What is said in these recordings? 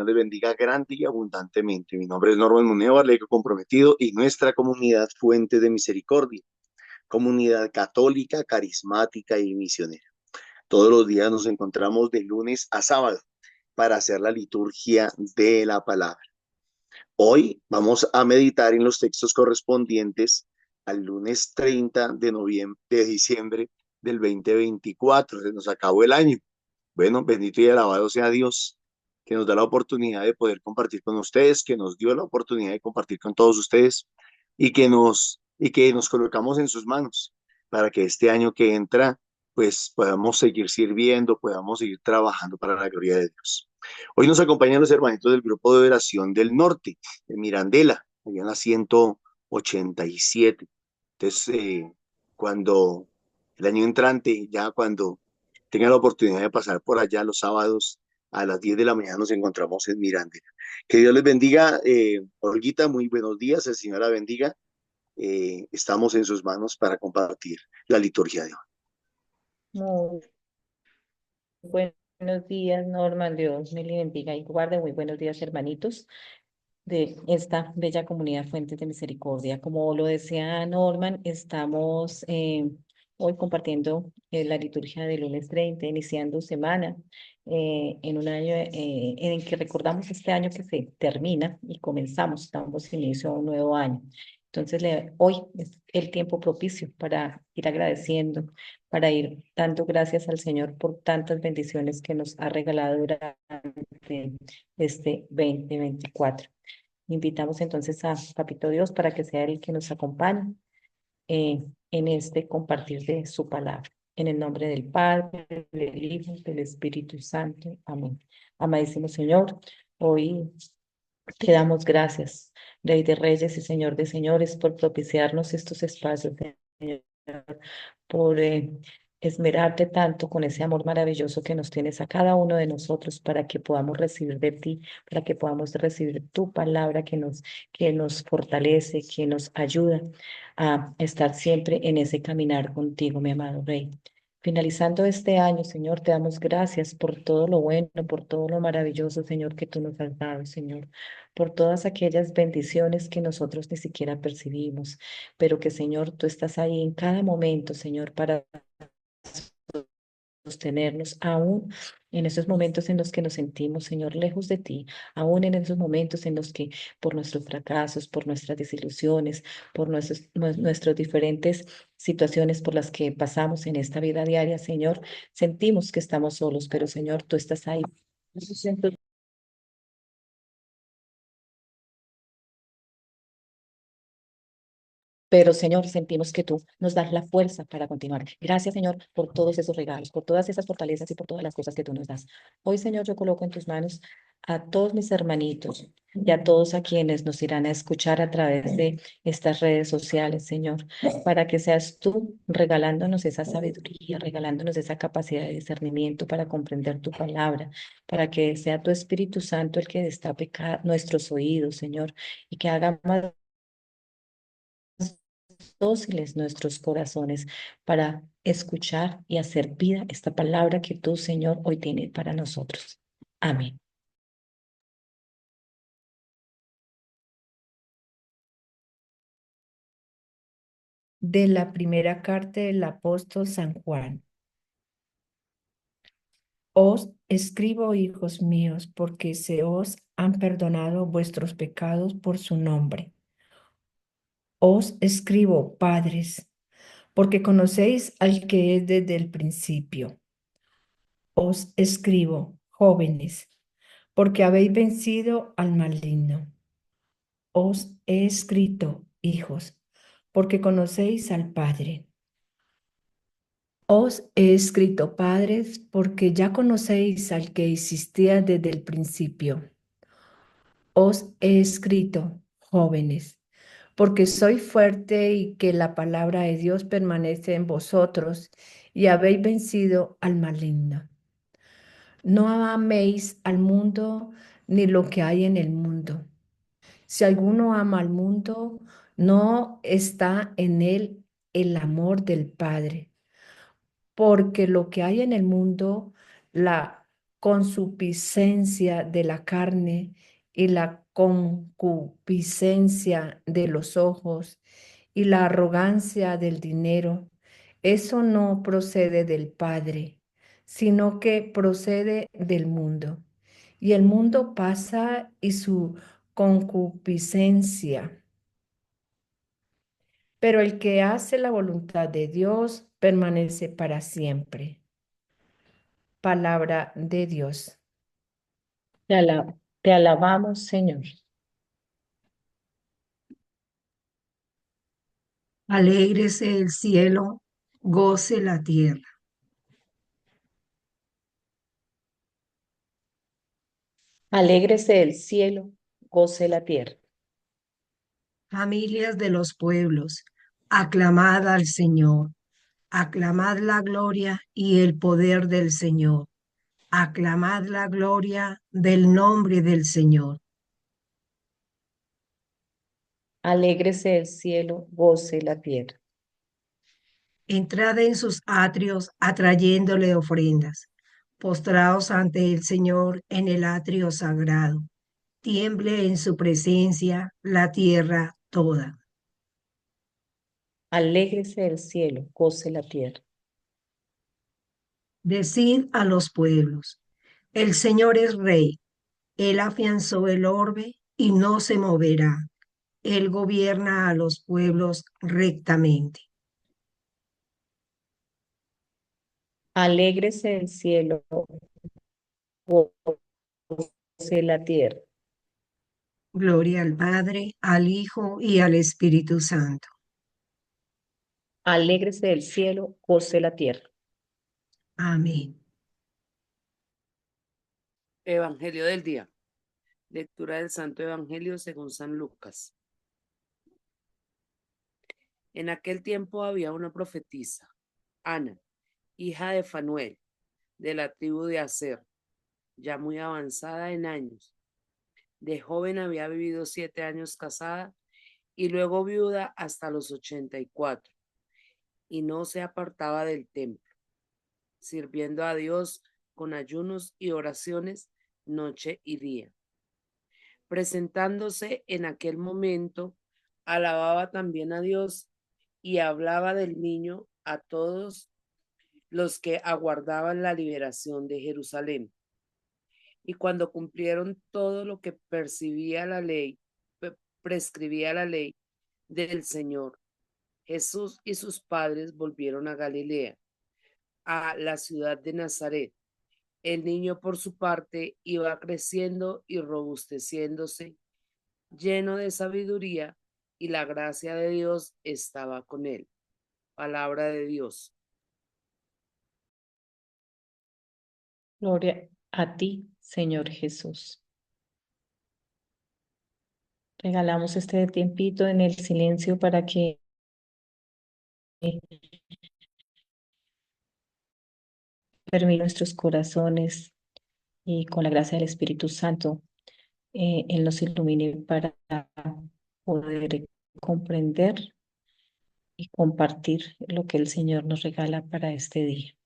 Señor les bendiga grande y abundantemente. Mi nombre es Norman Muneo, Arleico Comprometido y nuestra comunidad Fuente de Misericordia, comunidad católica, carismática y misionera. Todos los días nos encontramos de lunes a sábado para hacer la liturgia de la palabra. Hoy vamos a meditar en los textos correspondientes al lunes 30 de noviembre, de diciembre del 2024. Se nos acabó el año. Bueno, bendito y alabado sea Dios, que nos da la oportunidad de poder compartir con ustedes, que nos dio la oportunidad de compartir con todos ustedes y que nos colocamos en sus manos para que este año que entra, pues podamos seguir sirviendo, podamos seguir trabajando para la gloria de Dios. Hoy nos acompañan los hermanitos del grupo de oración del norte, de Mirandela, allá en la 187. Entonces, cuando el año entrante, ya cuando tenga la oportunidad de pasar por allá los sábados a las 10 de la mañana, nos encontramos en Mirandela. Que Dios les bendiga. Olguita, muy buenos días. El Señor la bendiga. Estamos en sus manos para compartir la liturgia de hoy. Muy buenos días, Norman. Dios me le bendiga y guarde. Muy buenos días, hermanitos de esta bella comunidad Fuentes de Misericordia. Como lo decía Norman, estamos hoy compartiendo la liturgia del lunes 30, iniciando semana en un año en el que recordamos este año que se termina y comenzamos, damos inicio a un nuevo año. Entonces, hoy es el tiempo propicio para ir agradeciendo, para ir dando gracias al Señor por tantas bendiciones que nos ha regalado durante este 2024. Invitamos entonces a Papito Dios para que sea el que nos acompañe en este compartir de su palabra. En el nombre del Padre, del Hijo, del Espíritu Santo. Amén. Amadísimo Señor, hoy te damos gracias, Rey de Reyes y Señor de Señores, por propiciarnos estos espacios, Señor, por esmerarte tanto con ese amor maravilloso que nos tienes a cada uno de nosotros para que podamos recibir de ti, para que podamos recibir tu palabra que nos fortalece, que nos ayuda a estar siempre en ese caminar contigo, mi amado Rey. Finalizando este año, Señor, te damos gracias por todo lo bueno, por todo lo maravilloso, Señor, que tú nos has dado, Señor, por todas aquellas bendiciones que nosotros ni siquiera percibimos, pero que, Señor, tú estás ahí en cada momento, Señor, para sostenernos aún en esos momentos en los que nos sentimos, Señor, lejos de ti, aún en esos momentos en los que por nuestros fracasos, por nuestras desilusiones, por nuestras diferentes situaciones por las que pasamos en esta vida diaria, Señor, sentimos que estamos solos, pero Señor, tú estás ahí. Pero, Señor, sentimos que tú nos das la fuerza para continuar. Gracias, Señor, por todos esos regalos, por todas esas fortalezas y por todas las cosas que tú nos das. Hoy, Señor, yo coloco en tus manos a todos mis hermanitos y a todos a quienes nos irán a escuchar a través de estas redes sociales, Señor, para que seas tú regalándonos esa sabiduría, regalándonos esa capacidad de discernimiento para comprender tu palabra, para que sea tu Espíritu Santo el que destape nuestros oídos, Señor, y que haga más dóciles nuestros corazones para escuchar y hacer vida esta palabra que tú, Señor, hoy tienes para nosotros. Amén. De la primera carta del apóstol San Juan. Os escribo, hijos míos, porque se os han perdonado vuestros pecados por su nombre. Os escribo, padres, porque conocéis al que es desde el principio. Os escribo, jóvenes, porque habéis vencido al maligno. Os he escrito, hijos, porque conocéis al Padre. Os he escrito, padres, porque ya conocéis al que existía desde el principio. Os he escrito, jóvenes, porque soy fuerte y que la palabra de Dios permanece en vosotros y habéis vencido al maligno. No améis al mundo ni lo que hay en el mundo. Si alguno ama al mundo, no está en él el amor del Padre, porque lo que hay en el mundo, la concupiscencia de la carne y la concupiscencia de los ojos y la arrogancia del dinero. Eso no procede del Padre, sino que procede del mundo. Y el mundo pasa y su concupiscencia, pero el que hace la voluntad de Dios permanece para siempre. Palabra de Dios. Te alabamos, Señor. Alégrese el cielo, goce la tierra. Alégrese el cielo, goce la tierra. Familias de los pueblos, aclamad al Señor, aclamad la gloria y el poder del Señor, aclamad la gloria del nombre del Señor. Alégrese el cielo, goce la tierra. Entrad en sus atrios atrayéndole ofrendas, postraos ante el Señor en el atrio sagrado, tiemble en su presencia la tierra toda. Alégrese el cielo, goce la tierra. Decid a los pueblos, el Señor es rey, él afianzó el orbe y no se moverá, él gobierna a los pueblos rectamente. Alégrese el cielo, goce la tierra. Gloria al Padre, al Hijo y al Espíritu Santo. Alégrese el cielo, goce la tierra. Amén. Evangelio del día. Lectura del Santo Evangelio según San Lucas. En aquel tiempo había una profetisa, Ana, hija de Fanuel, de la tribu de Aser, ya muy avanzada en años. De joven había vivido 7 años casada y luego viuda hasta los 84, y no se apartaba del templo, sirviendo a Dios con ayunos y oraciones noche y día. Presentándose en aquel momento, alababa también a Dios y hablaba del niño a todos los que aguardaban la liberación de Jerusalén. Y cuando cumplieron todo lo que prescribía la ley del Señor, Jesús y sus padres volvieron a Galilea, a la ciudad de Nazaret. El niño, por su parte, iba creciendo y robusteciéndose, lleno de sabiduría, y la gracia de Dios estaba con él. Palabra de Dios. Gloria a ti, Señor Jesús. Regalamos este tiempito en el silencio para que permita nuestros corazones y con la gracia del Espíritu Santo, Él nos ilumine para poder comprender y compartir lo que el Señor nos regala para este día.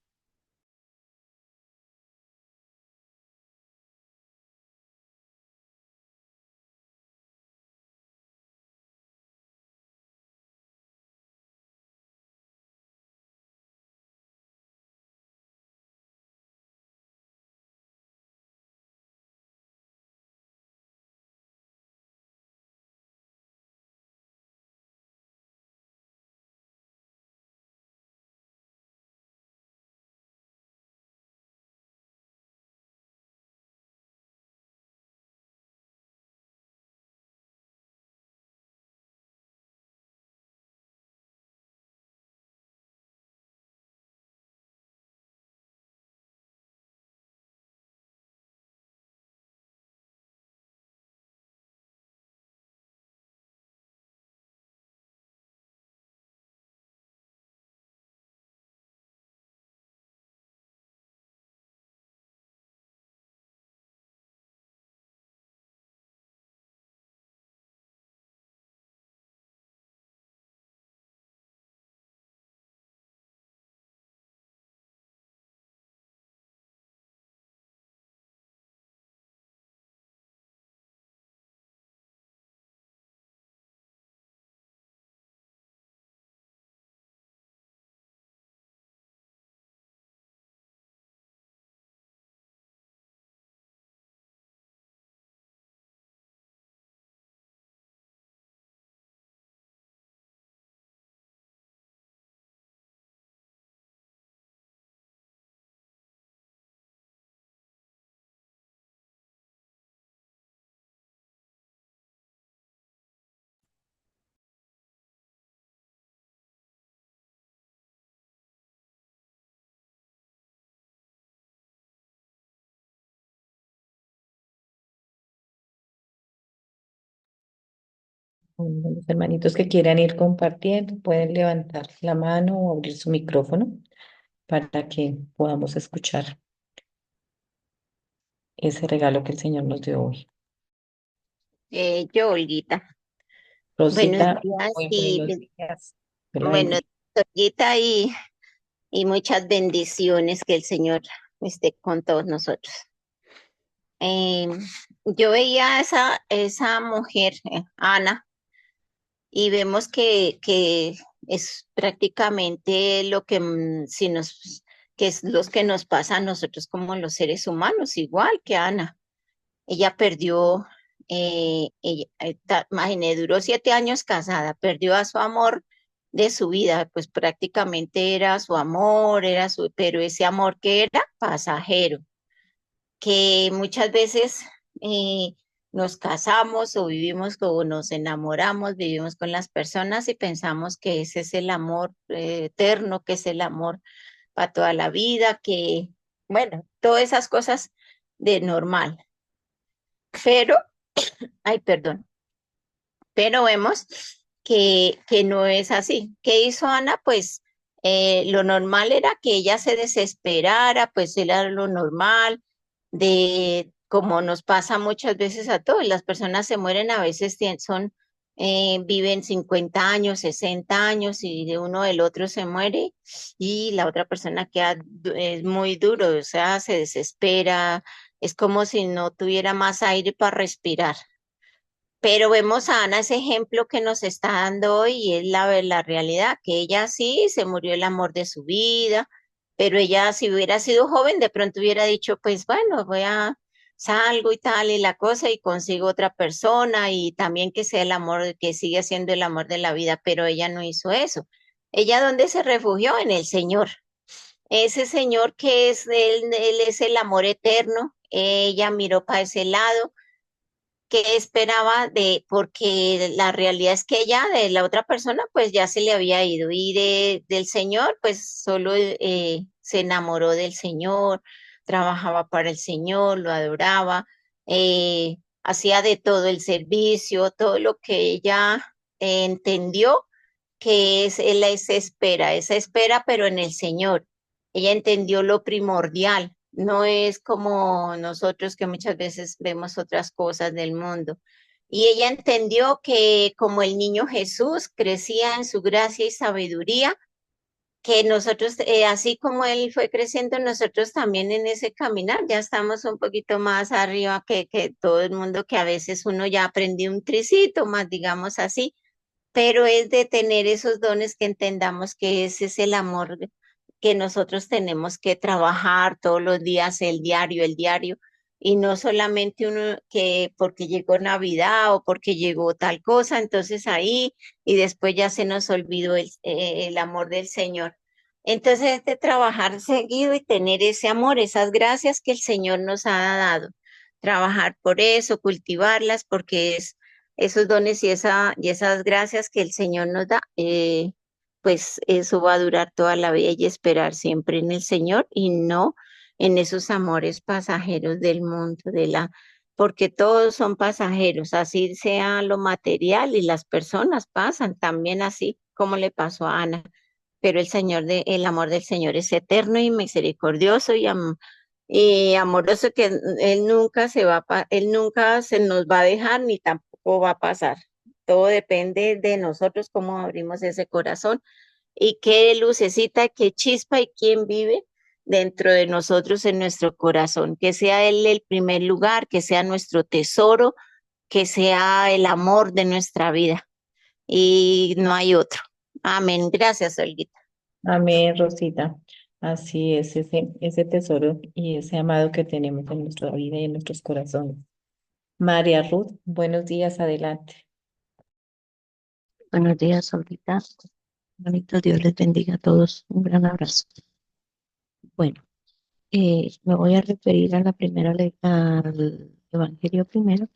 Bueno, los hermanitos que quieran ir compartiendo pueden levantar la mano o abrir su micrófono para que podamos escuchar ese regalo que el Señor nos dio hoy. Yo, Olguita. Buenos Rosita, días muy y buenos días. Que la bueno, bendiga. Olguita y muchas bendiciones que el Señor esté con todos nosotros. Eh, yo veía a esa mujer, Ana, y vemos que es prácticamente lo que si nos que es lo que nos pasa a nosotros como los seres humanos, igual que Ana. Ella perdió, imagínate, duró 7 años casada, perdió a su amor de su vida, pues prácticamente era su amor, pero ese amor que era pasajero, que muchas veces eh, nos casamos o vivimos o nos enamoramos, vivimos con las personas y pensamos que ese es el amor eterno, que es el amor para toda la vida, que, bueno, todas esas cosas de normal. Pero ay, perdón, pero vemos que no es así. ¿Qué hizo Ana? Pues lo normal era que ella se desesperara, pues era lo normal de como nos pasa muchas veces a todos, las personas se mueren a veces viven 50 años, 60 años y de uno del otro se muere y la otra persona es muy duro, o sea, se desespera, es como si no tuviera más aire para respirar. Pero vemos a Ana ese ejemplo que nos está dando hoy y es la realidad, que ella sí se murió el amor de su vida, pero ella si hubiera sido joven de pronto hubiera dicho, pues bueno, salgo y tal y la cosa y consigo otra persona y también que sea el amor, que sigue siendo el amor de la vida, pero ella no hizo eso. Ella ¿dónde se refugió? En el Señor. Ese Señor que es él es el amor eterno. Ella miró para ese lado que esperaba porque la realidad es que ella de la otra persona pues ya se le había ido y del Señor pues solo se enamoró del Señor, trabajaba para el Señor, lo adoraba, hacía de todo el servicio, todo lo que ella entendió que es esa espera, pero en el Señor. Ella entendió lo primordial, no es como nosotros que muchas veces vemos otras cosas del mundo. Y ella entendió que como el niño Jesús crecía en su gracia y sabiduría, que nosotros, así como él fue creciendo, nosotros también en ese caminar ya estamos un poquito más arriba que todo el mundo, que a veces uno ya aprendió un tricito más, digamos así, pero es de tener esos dones que entendamos que ese es el amor que nosotros tenemos que trabajar todos los días, el diario, y no solamente uno que porque llegó Navidad o porque llegó tal cosa, entonces ahí y después ya se nos olvidó el amor del Señor. Entonces es de trabajar seguido y tener ese amor, esas gracias que el Señor nos ha dado, trabajar por eso, cultivarlas, porque es esos dones y esas gracias que el Señor nos da, pues eso va a durar toda la vida y esperar siempre en el Señor y no en esos amores pasajeros del mundo, porque todos son pasajeros, así sea lo material y las personas pasan también así como le pasó a Ana, pero el amor del Señor es eterno y misericordioso y amoroso que él nunca se nos va a dejar ni tampoco va a pasar. Todo depende de nosotros cómo abrimos ese corazón y qué lucecita, qué chispa y quién vive dentro de nosotros en nuestro corazón. Que sea Él el primer lugar, que sea nuestro tesoro, que sea el amor de nuestra vida. Y no hay otro. Amén. Gracias, Olguita. Amén, Rosita. Así es, ese tesoro y ese amado que tenemos en nuestra vida y en nuestros corazones. María Ruth, buenos días, adelante. Buenos días, Olguita. Bonito, Dios les bendiga a todos. Un gran abrazo. Bueno, me voy a referir a la al Evangelio primero,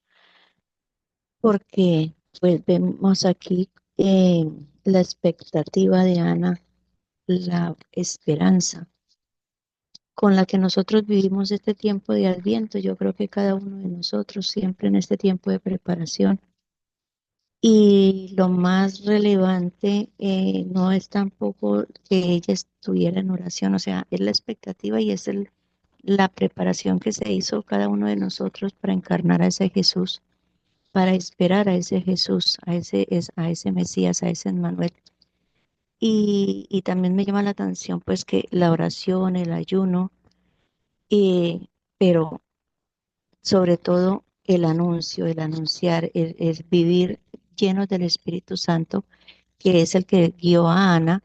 porque pues vemos aquí la expectativa de Ana, la esperanza con la que nosotros vivimos este tiempo de Adviento. Yo creo que cada uno de nosotros siempre en este tiempo de preparación Y lo más relevante no es tampoco que ella estuviera en oración, o sea, es la expectativa y es la preparación que se hizo cada uno de nosotros para encarnar a ese Jesús, para esperar a ese Jesús, a ese Mesías, a ese Emmanuel. Y también me llama la atención pues que la oración, el ayuno, pero sobre todo el anuncio, el anunciar, el vivir llenos del Espíritu Santo, que es el que guió a Ana,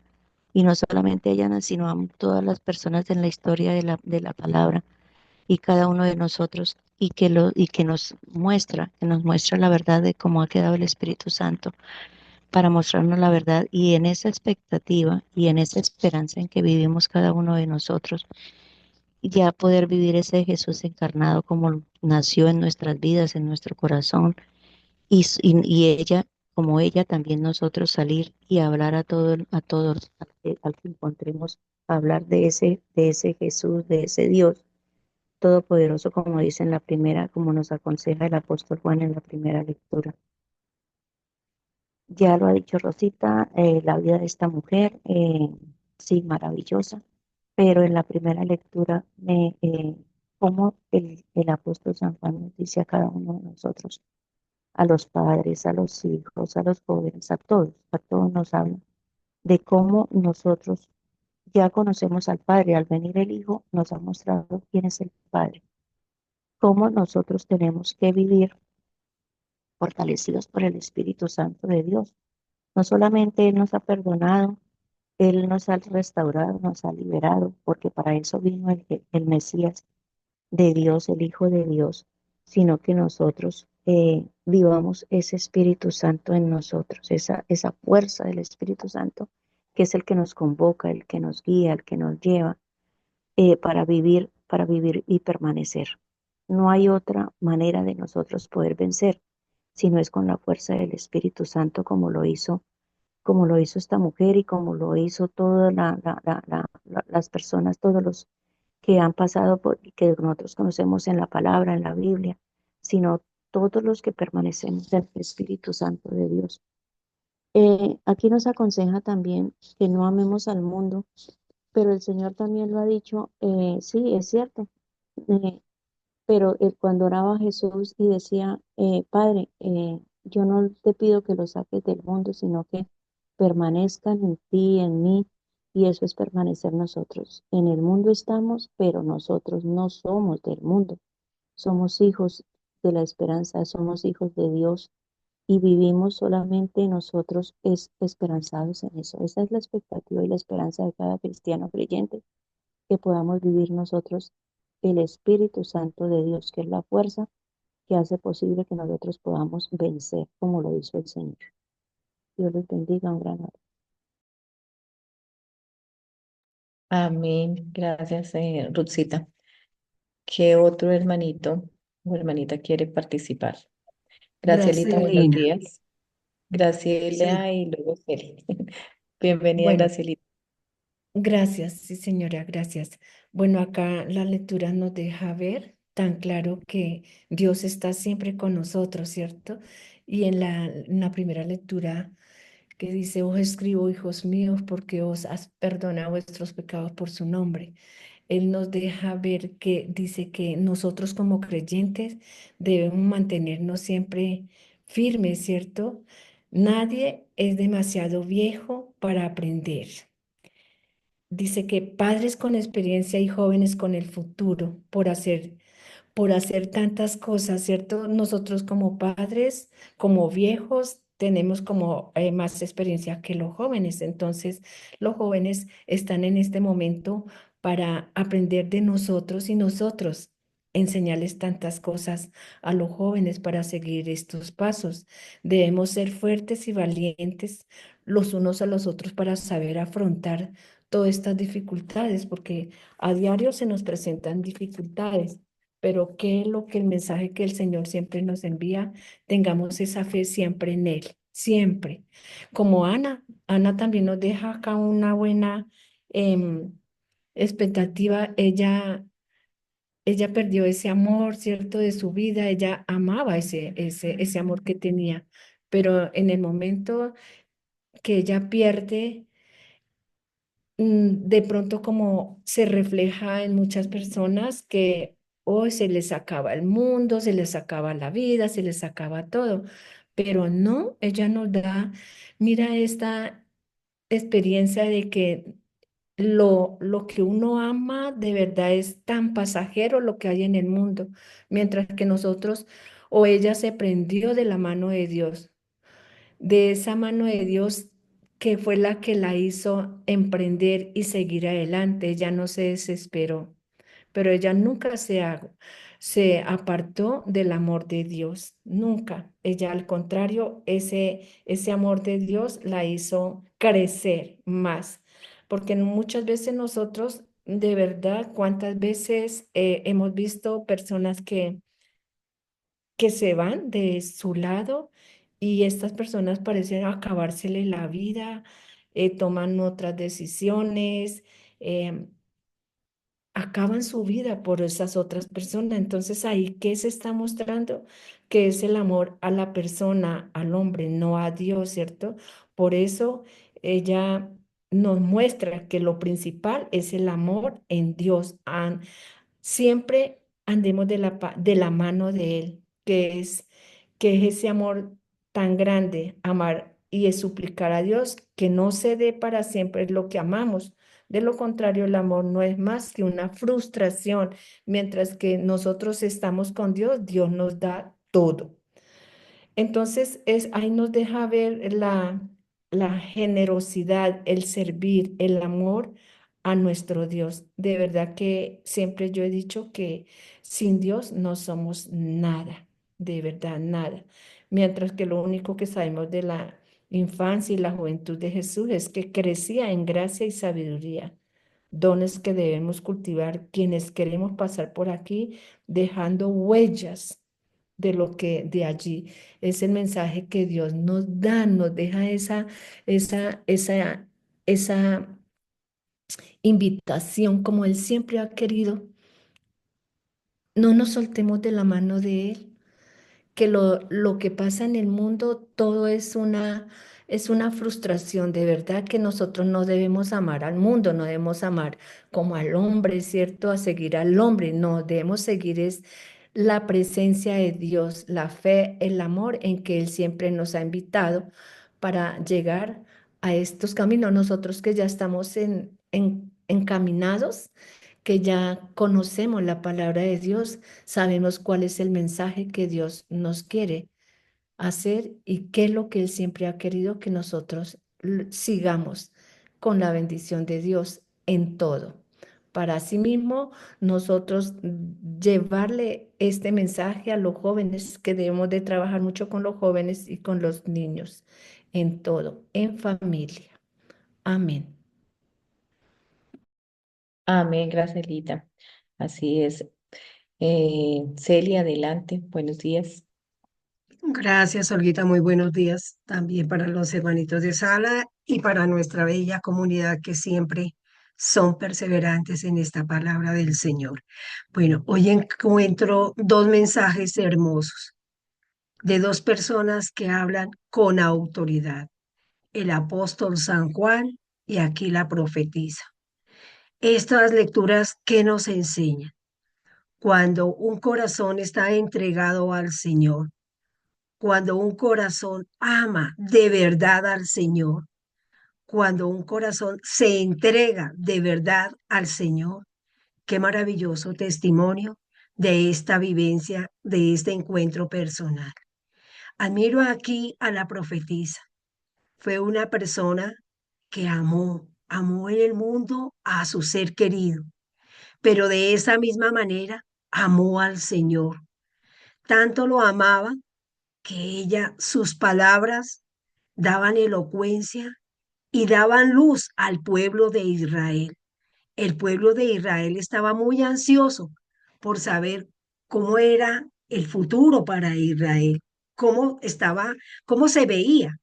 y no solamente a ella, sino a todas las personas en la historia de la palabra, y cada uno de nosotros, y que nos muestra la verdad de cómo ha quedado el Espíritu Santo para mostrarnos la verdad, y en esa expectativa y en esa esperanza en que vivimos cada uno de nosotros, ya poder vivir ese Jesús encarnado como nació en nuestras vidas, en nuestro corazón, y ella, como ella, también nosotros salir y hablar a todos, al que encontremos, hablar de ese Jesús, de ese Dios todopoderoso, como dice en la primera, como nos aconseja el apóstol Juan en la primera lectura. Ya lo ha dicho Rosita, la vida de esta mujer, sí, maravillosa, pero en la primera lectura, como el apóstol San Juan nos dice a cada uno de nosotros, a los padres, a los hijos, a los jóvenes, a todos nos habla de cómo nosotros ya conocemos al Padre. Al venir el Hijo nos ha mostrado quién es el Padre, cómo nosotros tenemos que vivir fortalecidos por el Espíritu Santo de Dios. No solamente Él nos ha perdonado, Él nos ha restaurado, nos ha liberado, porque para eso vino el Mesías de Dios, el Hijo de Dios, sino que nosotros vivamos ese Espíritu Santo en nosotros, esa fuerza del Espíritu Santo, que es el que nos convoca, el que nos guía, el que nos lleva para vivir y permanecer. No hay otra manera de nosotros poder vencer, sino es con la fuerza del Espíritu Santo, como lo hizo esta mujer y como lo hizo todas las personas, todos los que han pasado por, que nosotros conocemos en la palabra, en la Biblia, sino todos los que permanecemos del Espíritu Santo de Dios. Aquí nos aconseja también que no amemos al mundo, pero el Señor también lo ha dicho, sí, es cierto, eh, pero cuando oraba a Jesús y decía, Padre, yo no te pido que los saques del mundo, sino que permanezcan en ti, en mí, y eso es permanecer nosotros. En el mundo estamos, pero nosotros no somos del mundo. Somos hijos de la esperanza, somos hijos de Dios y vivimos solamente nosotros esperanzados en eso. Esa es la expectativa y la esperanza de cada cristiano creyente, que podamos vivir nosotros el Espíritu Santo de Dios, que es la fuerza que hace posible que nosotros podamos vencer como lo hizo el Señor. Dios les bendiga, un gran abrazo. Amén. Gracias, Ruthcita. ¿Qué otro hermanito o hermanita quiere participar? Gracielita, buenos Gracielina. días. Sí. Graciela y luego Celi. Bienvenida, Bueno, Gracielita. gracias, sí, señora, gracias. Bueno, acá la lectura nos deja ver tan claro que Dios está siempre con nosotros, ¿cierto? Y en la primera lectura que dice, os escribo, hijos míos, porque os has perdonado vuestros pecados por su nombre. Él nos deja ver que dice que nosotros como creyentes debemos mantenernos siempre firmes, ¿cierto? Nadie es demasiado viejo para aprender. Dice que padres con experiencia y jóvenes con el futuro por hacer tantas cosas, ¿cierto? Nosotros como padres, como viejos, tenemos como más experiencia que los jóvenes. Entonces, los jóvenes están en este momento para aprender de nosotros y nosotros enseñarles tantas cosas a los jóvenes para seguir estos pasos. Debemos ser fuertes y valientes los unos a los otros para saber afrontar todas estas dificultades, porque a diario se nos presentan dificultades, pero ¿qué es lo que el mensaje que el Señor siempre nos envía? Tengamos esa fe siempre en Él, siempre. Como Ana también nos deja acá una buena em, expectativa. Ella perdió ese amor, ¿cierto? De su vida. Ella amaba ese amor que tenía, pero en el momento que ella pierde, de pronto como se refleja en muchas personas que hoy se les acaba el mundo, se les acaba la vida, se les acaba todo, pero no, ella nos da, mira esta experiencia de que lo que uno ama de verdad es tan pasajero lo que hay en el mundo, mientras que nosotros o ella se prendió de la mano de Dios, de esa mano de Dios que fue la que la hizo emprender y seguir adelante. Ella no se desesperó, pero ella nunca se apartó del amor de Dios, nunca. Ella al contrario, ese amor de Dios la hizo crecer más, porque muchas veces nosotros, de verdad, cuántas veces hemos visto personas que se van de su lado y estas personas parecen acabársele la vida, toman otras decisiones. em, Acaban su vida por esas otras personas. Entonces, ahí, ¿qué se está mostrando? Que es el amor a la persona, al hombre, no a Dios, ¿cierto? Por eso ella nos muestra que lo principal es el amor en Dios. Siempre andemos de la mano de Él, que es ese amor tan grande, amar y es suplicar a Dios que no se dé para siempre lo que amamos. De lo contrario, el amor no es más que una frustración. Mientras que nosotros estamos con Dios, Dios nos da todo. Entonces, ahí nos deja ver la generosidad, el servir, el amor a nuestro Dios. De verdad que siempre yo he dicho que sin Dios no somos nada, de verdad, nada. Mientras que lo único que sabemos de la infancia y la juventud de Jesús es que crecía en gracia y sabiduría, dones que debemos cultivar quienes queremos pasar por aquí, dejando huellas de lo que de allí es el mensaje que Dios nos da, nos deja esa invitación como Él siempre ha querido. No nos soltemos de la mano de Él, que lo que pasa en el mundo, todo es una frustración. De verdad que nosotros no debemos amar al mundo, no debemos amar como al hombre, ¿cierto? A seguir al hombre, no, debemos seguir es la presencia de Dios, la fe, el amor en que Él siempre nos ha invitado para llegar a estos caminos. Nosotros que ya estamos encaminados, que ya conocemos la palabra de Dios, sabemos cuál es el mensaje que Dios nos quiere hacer y qué es lo que Él siempre ha querido que nosotros sigamos con la bendición de Dios en todo. Para asimismo, nosotros llevarle este mensaje a los jóvenes, que debemos de trabajar mucho con los jóvenes y con los niños, en todo, en familia. Amén. Amén, gracias, Lita. Así es. Celia, adelante. Buenos días. Gracias, Olguita. Muy buenos días también para los hermanitos de sala y para nuestra bella comunidad que siempre son perseverantes en esta palabra del Señor. Bueno, hoy encuentro dos mensajes hermosos de dos personas que hablan con autoridad, el apóstol San Juan y aquí la profetisa. Estas lecturas, ¿qué nos enseñan? Cuando un corazón está entregado al Señor, cuando un corazón ama de verdad al Señor, cuando un corazón se entrega de verdad al Señor, qué maravilloso testimonio de esta vivencia, de este encuentro personal. Admiro aquí a la profetisa. Fue una persona que amó en el mundo a su ser querido, pero de esa misma manera amó al Señor. Tanto lo amaba que sus palabras daban elocuencia y daban luz al pueblo de Israel. El pueblo de Israel estaba muy ansioso por saber cómo era el futuro para Israel, cómo se veía.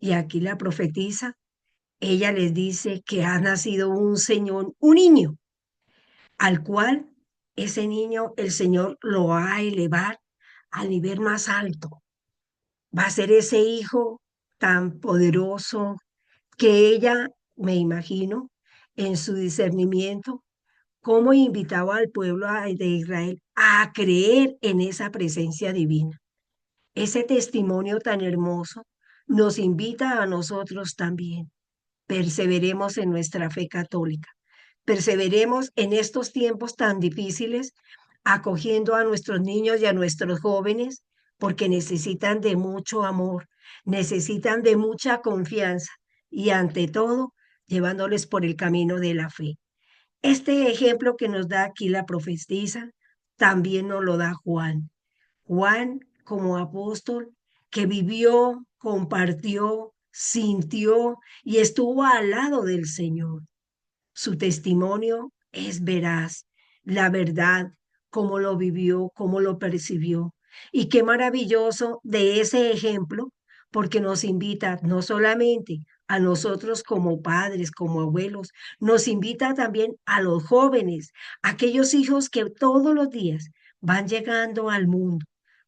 Y aquí la profetisa, ella les dice que ha nacido un niño, al cual ese niño el Señor lo va a elevar al nivel más alto. Va a ser ese hijo tan poderoso que ella, me imagino, en su discernimiento, cómo invitaba al pueblo de Israel a creer en esa presencia divina. Ese testimonio tan hermoso nos invita a nosotros también. Perseveremos en nuestra fe católica. Perseveremos en estos tiempos tan difíciles, acogiendo a nuestros niños y a nuestros jóvenes, porque necesitan de mucho amor, necesitan de mucha confianza y ante todo, llevándoles por el camino de la fe. Este ejemplo que nos da aquí la profetisa también nos lo da Juan. Juan como apóstol que vivió, compartió, sintió y estuvo al lado del Señor. Su testimonio es veraz, la verdad, cómo lo vivió, cómo lo percibió. Y qué maravilloso de ese ejemplo, porque nos invita no solamente a nosotros como padres, como abuelos, nos invita también a los jóvenes, aquellos hijos que todos los días van llegando al mundo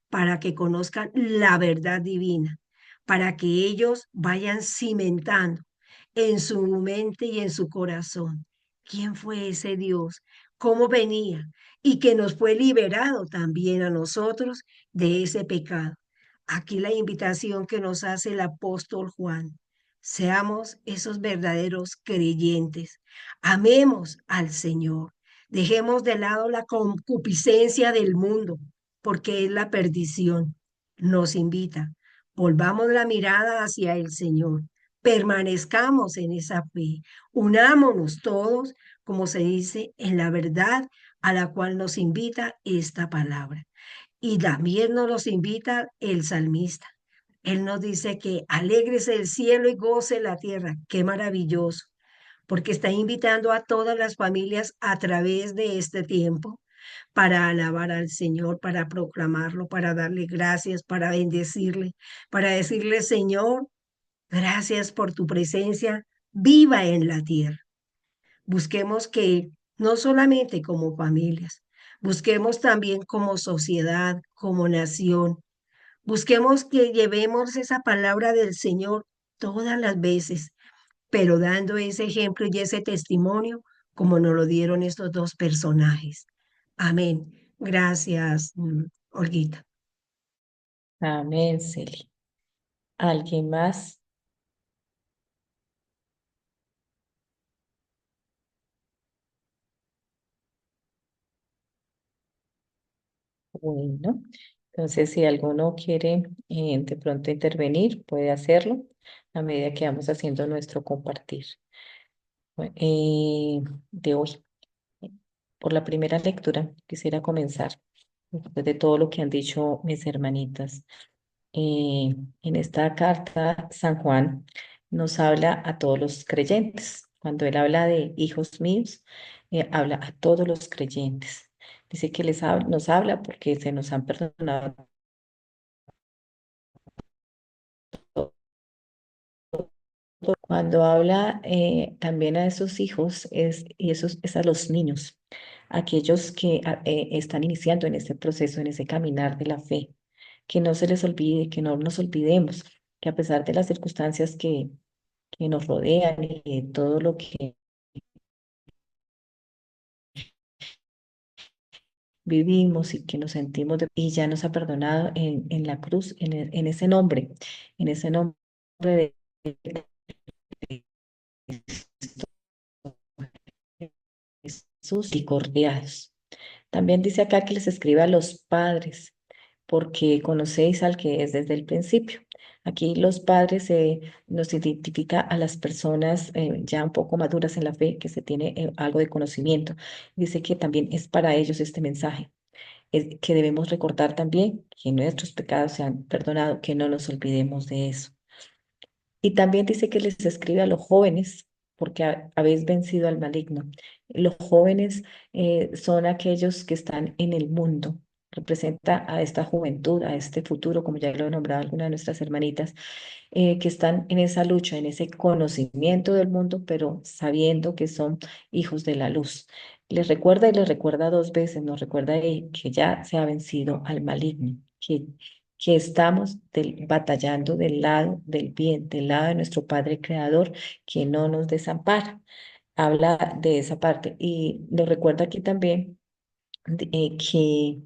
para que conozcan la verdad divina, para que ellos vayan cimentando en su mente y en su corazón quién fue ese Dios, cómo venía y que nos fue liberado también a nosotros de ese pecado. Aquí la invitación que nos hace el apóstol Juan. Seamos esos verdaderos creyentes. Amemos al Señor. Dejemos de lado la concupiscencia del mundo, porque es la perdición. Nos invita. Volvamos la mirada hacia el Señor. Permanezcamos en esa fe. Unámonos todos, como se dice, en la verdad a la cual nos invita esta palabra. Y también nos invita el salmista. Él nos dice que alégrese el cielo y goce la tierra. Qué maravilloso, porque está invitando a todas las familias a través de este tiempo para alabar al Señor, para proclamarlo, para darle gracias, para bendecirle, para decirle, Señor, gracias por tu presencia viva en la tierra. Busquemos que no solamente como familias, busquemos también como sociedad, como nación. Busquemos que llevemos esa palabra del Señor todas las veces, pero dando ese ejemplo y ese testimonio como nos lo dieron estos dos personajes. Amén. Gracias, Olguita. Amén, Celi. ¿Alguien más? Bueno, entonces si alguno quiere de pronto intervenir, puede hacerlo a medida que vamos haciendo nuestro compartir de hoy. Por la primera lectura, quisiera comenzar después de todo lo que han dicho mis hermanitas. En esta carta, San Juan nos habla a todos los creyentes. Cuando él habla de hijos míos, habla a todos los creyentes. Dice que nos habla porque se nos han perdonado. Cuando habla también a esos hijos, y esos, es a los niños, aquellos que están iniciando en ese proceso, en ese caminar de la fe, que no se les olvide, que no nos olvidemos, que a pesar de las circunstancias que nos rodean y de todo lo que vivimos y que nos sentimos, y ya nos ha perdonado en la cruz, en en ese nombre de Jesús y cordiales. También dice acá que les escribe a los padres, porque conocéis al que es desde el principio. Aquí los padres nos identifica a las personas ya un poco maduras en la fe, que se tiene algo de conocimiento. Dice que también es para ellos este mensaje, que debemos recordar también que nuestros pecados se han perdonado, que no nos olvidemos de eso. Y también dice que les escribe a los jóvenes, porque habéis vencido al maligno. Los jóvenes son aquellos que están en el mundo. Representa a esta juventud, a este futuro, como ya lo he nombrado alguna de nuestras hermanitas, que están en esa lucha, en ese conocimiento del mundo, pero sabiendo que son hijos de la luz. Les recuerda y les recuerda dos veces, nos recuerda que ya se ha vencido al maligno, que estamos batallando del lado del bien, del lado de nuestro Padre Creador, que no nos desampara. Habla de esa parte y nos recuerda aquí también que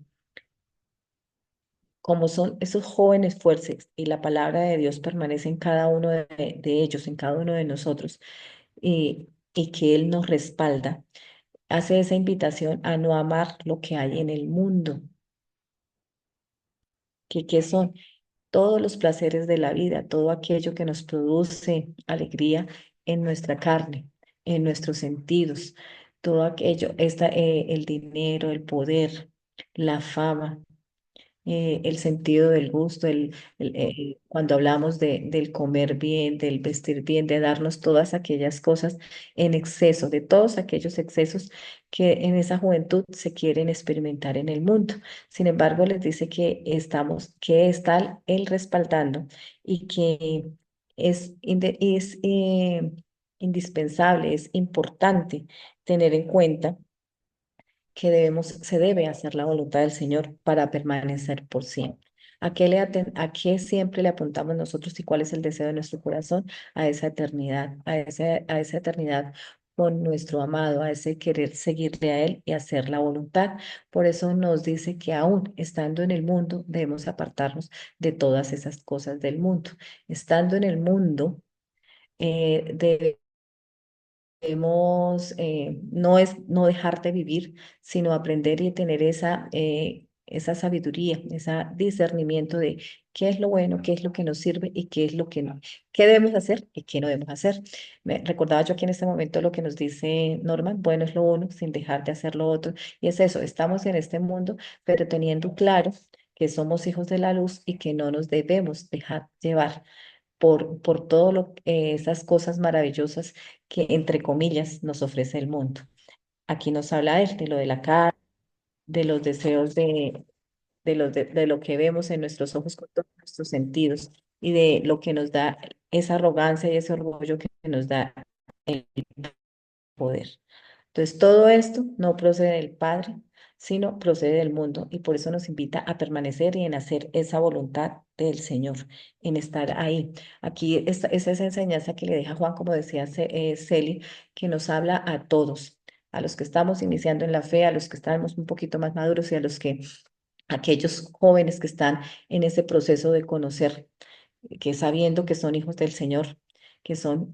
como son esos jóvenes fuertes y la palabra de Dios permanece en cada uno de ellos, en cada uno de nosotros, y que Él nos respalda, hace esa invitación a no amar lo que hay en el mundo, que son todos los placeres de la vida, todo aquello que nos produce alegría en nuestra carne, en nuestros sentidos, todo aquello, el dinero, el poder, la fama, el sentido del gusto, cuando hablamos del comer bien, del vestir bien, de darnos todas aquellas cosas en exceso, de todos aquellos excesos que en esa juventud se quieren experimentar en el mundo. Sin embargo, les dice que está él respaldando y que es indispensable, es importante tener en cuenta que se debe hacer la voluntad del Señor para permanecer por siempre. ¿A qué siempre le apuntamos nosotros y cuál es el deseo de nuestro corazón? A esa eternidad, a esa eternidad con nuestro amado, a ese querer seguirle a Él y hacer la voluntad. Por eso nos dice que aún estando en el mundo debemos apartarnos de todas esas cosas del mundo. Estando en el mundo, debemos, no es no dejar de vivir, sino aprender y tener esa sabiduría, ese discernimiento de qué es lo bueno, qué es lo que nos sirve y qué es lo que no, qué debemos hacer y qué no debemos hacer. Me recordaba yo aquí en este momento lo que nos dice Norman, bueno es lo uno sin dejar de hacer lo otro. Y es eso, estamos en este mundo, pero teniendo claro que somos hijos de la luz y que no nos debemos dejar llevar por todo esas cosas maravillosas que, entre comillas, nos ofrece el mundo. Aquí nos habla de lo de la carne, de los deseos de lo que vemos en nuestros ojos con todos nuestros sentidos y de lo que nos da esa arrogancia y ese orgullo que nos da el poder. Entonces, todo esto no procede del Padre, sino procede del mundo y por eso nos invita a permanecer y en hacer esa voluntad del Señor, en estar ahí. Aquí es esa enseñanza que le deja Juan, como decía Celi, que nos habla a todos, a los que estamos iniciando en la fe, a los que estamos un poquito más maduros y a aquellos jóvenes que están en ese proceso de conocer, que sabiendo que son hijos del Señor, que son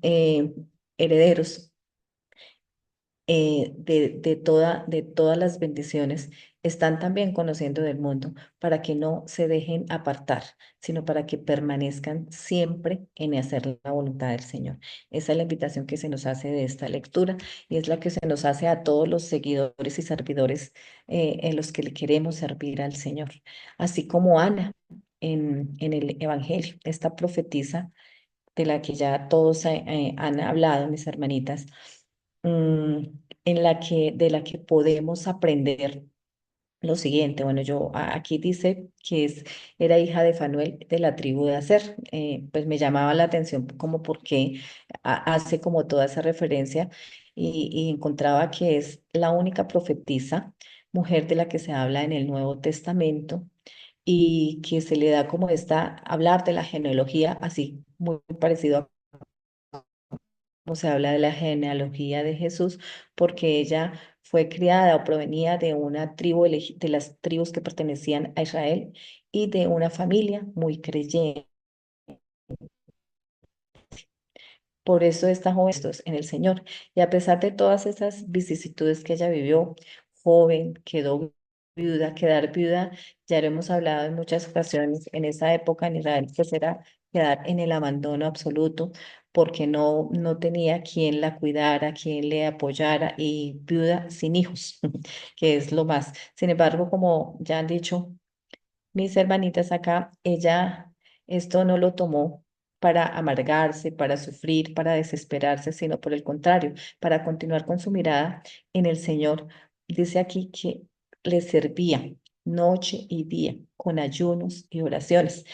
herederos de todas las bendiciones, están también conociendo del mundo para que no se dejen apartar, sino para que permanezcan siempre en hacer la voluntad del Señor. Esa es la invitación que se nos hace de esta lectura y es la que se nos hace a todos los seguidores y servidores en los que le queremos servir al Señor. Así como Ana en el Evangelio, esta profetisa de la que ya todos han hablado, mis hermanitas, mm, de la que podemos aprender lo siguiente. Bueno, aquí dice que era hija de Fanuel de la tribu de Aser. Pues me llamaba la atención como porque hace como toda esa referencia y encontraba que es la única profetisa, mujer de la que se habla en el Nuevo Testamento y que se le da como hablar de la genealogía, así muy parecido como se habla de la genealogía de Jesús, porque ella fue criada o provenía de una tribu, de las tribus que pertenecían a Israel y de una familia muy creyente. Por eso está joven en el Señor. Y a pesar de todas esas vicisitudes que ella vivió, joven, quedó viuda, quedar viuda, ya lo hemos hablado en muchas ocasiones, en esa época en Israel, pues era quedar en el abandono absoluto, porque no tenía quien la cuidara, quien le apoyara, y viuda sin hijos, que es lo más. Sin embargo, como ya han dicho mis hermanitas acá, ella esto no lo tomó para amargarse, para sufrir, para desesperarse, sino por el contrario, para continuar con su mirada en el Señor. Dice aquí que le servía noche y día con ayunos y oraciones.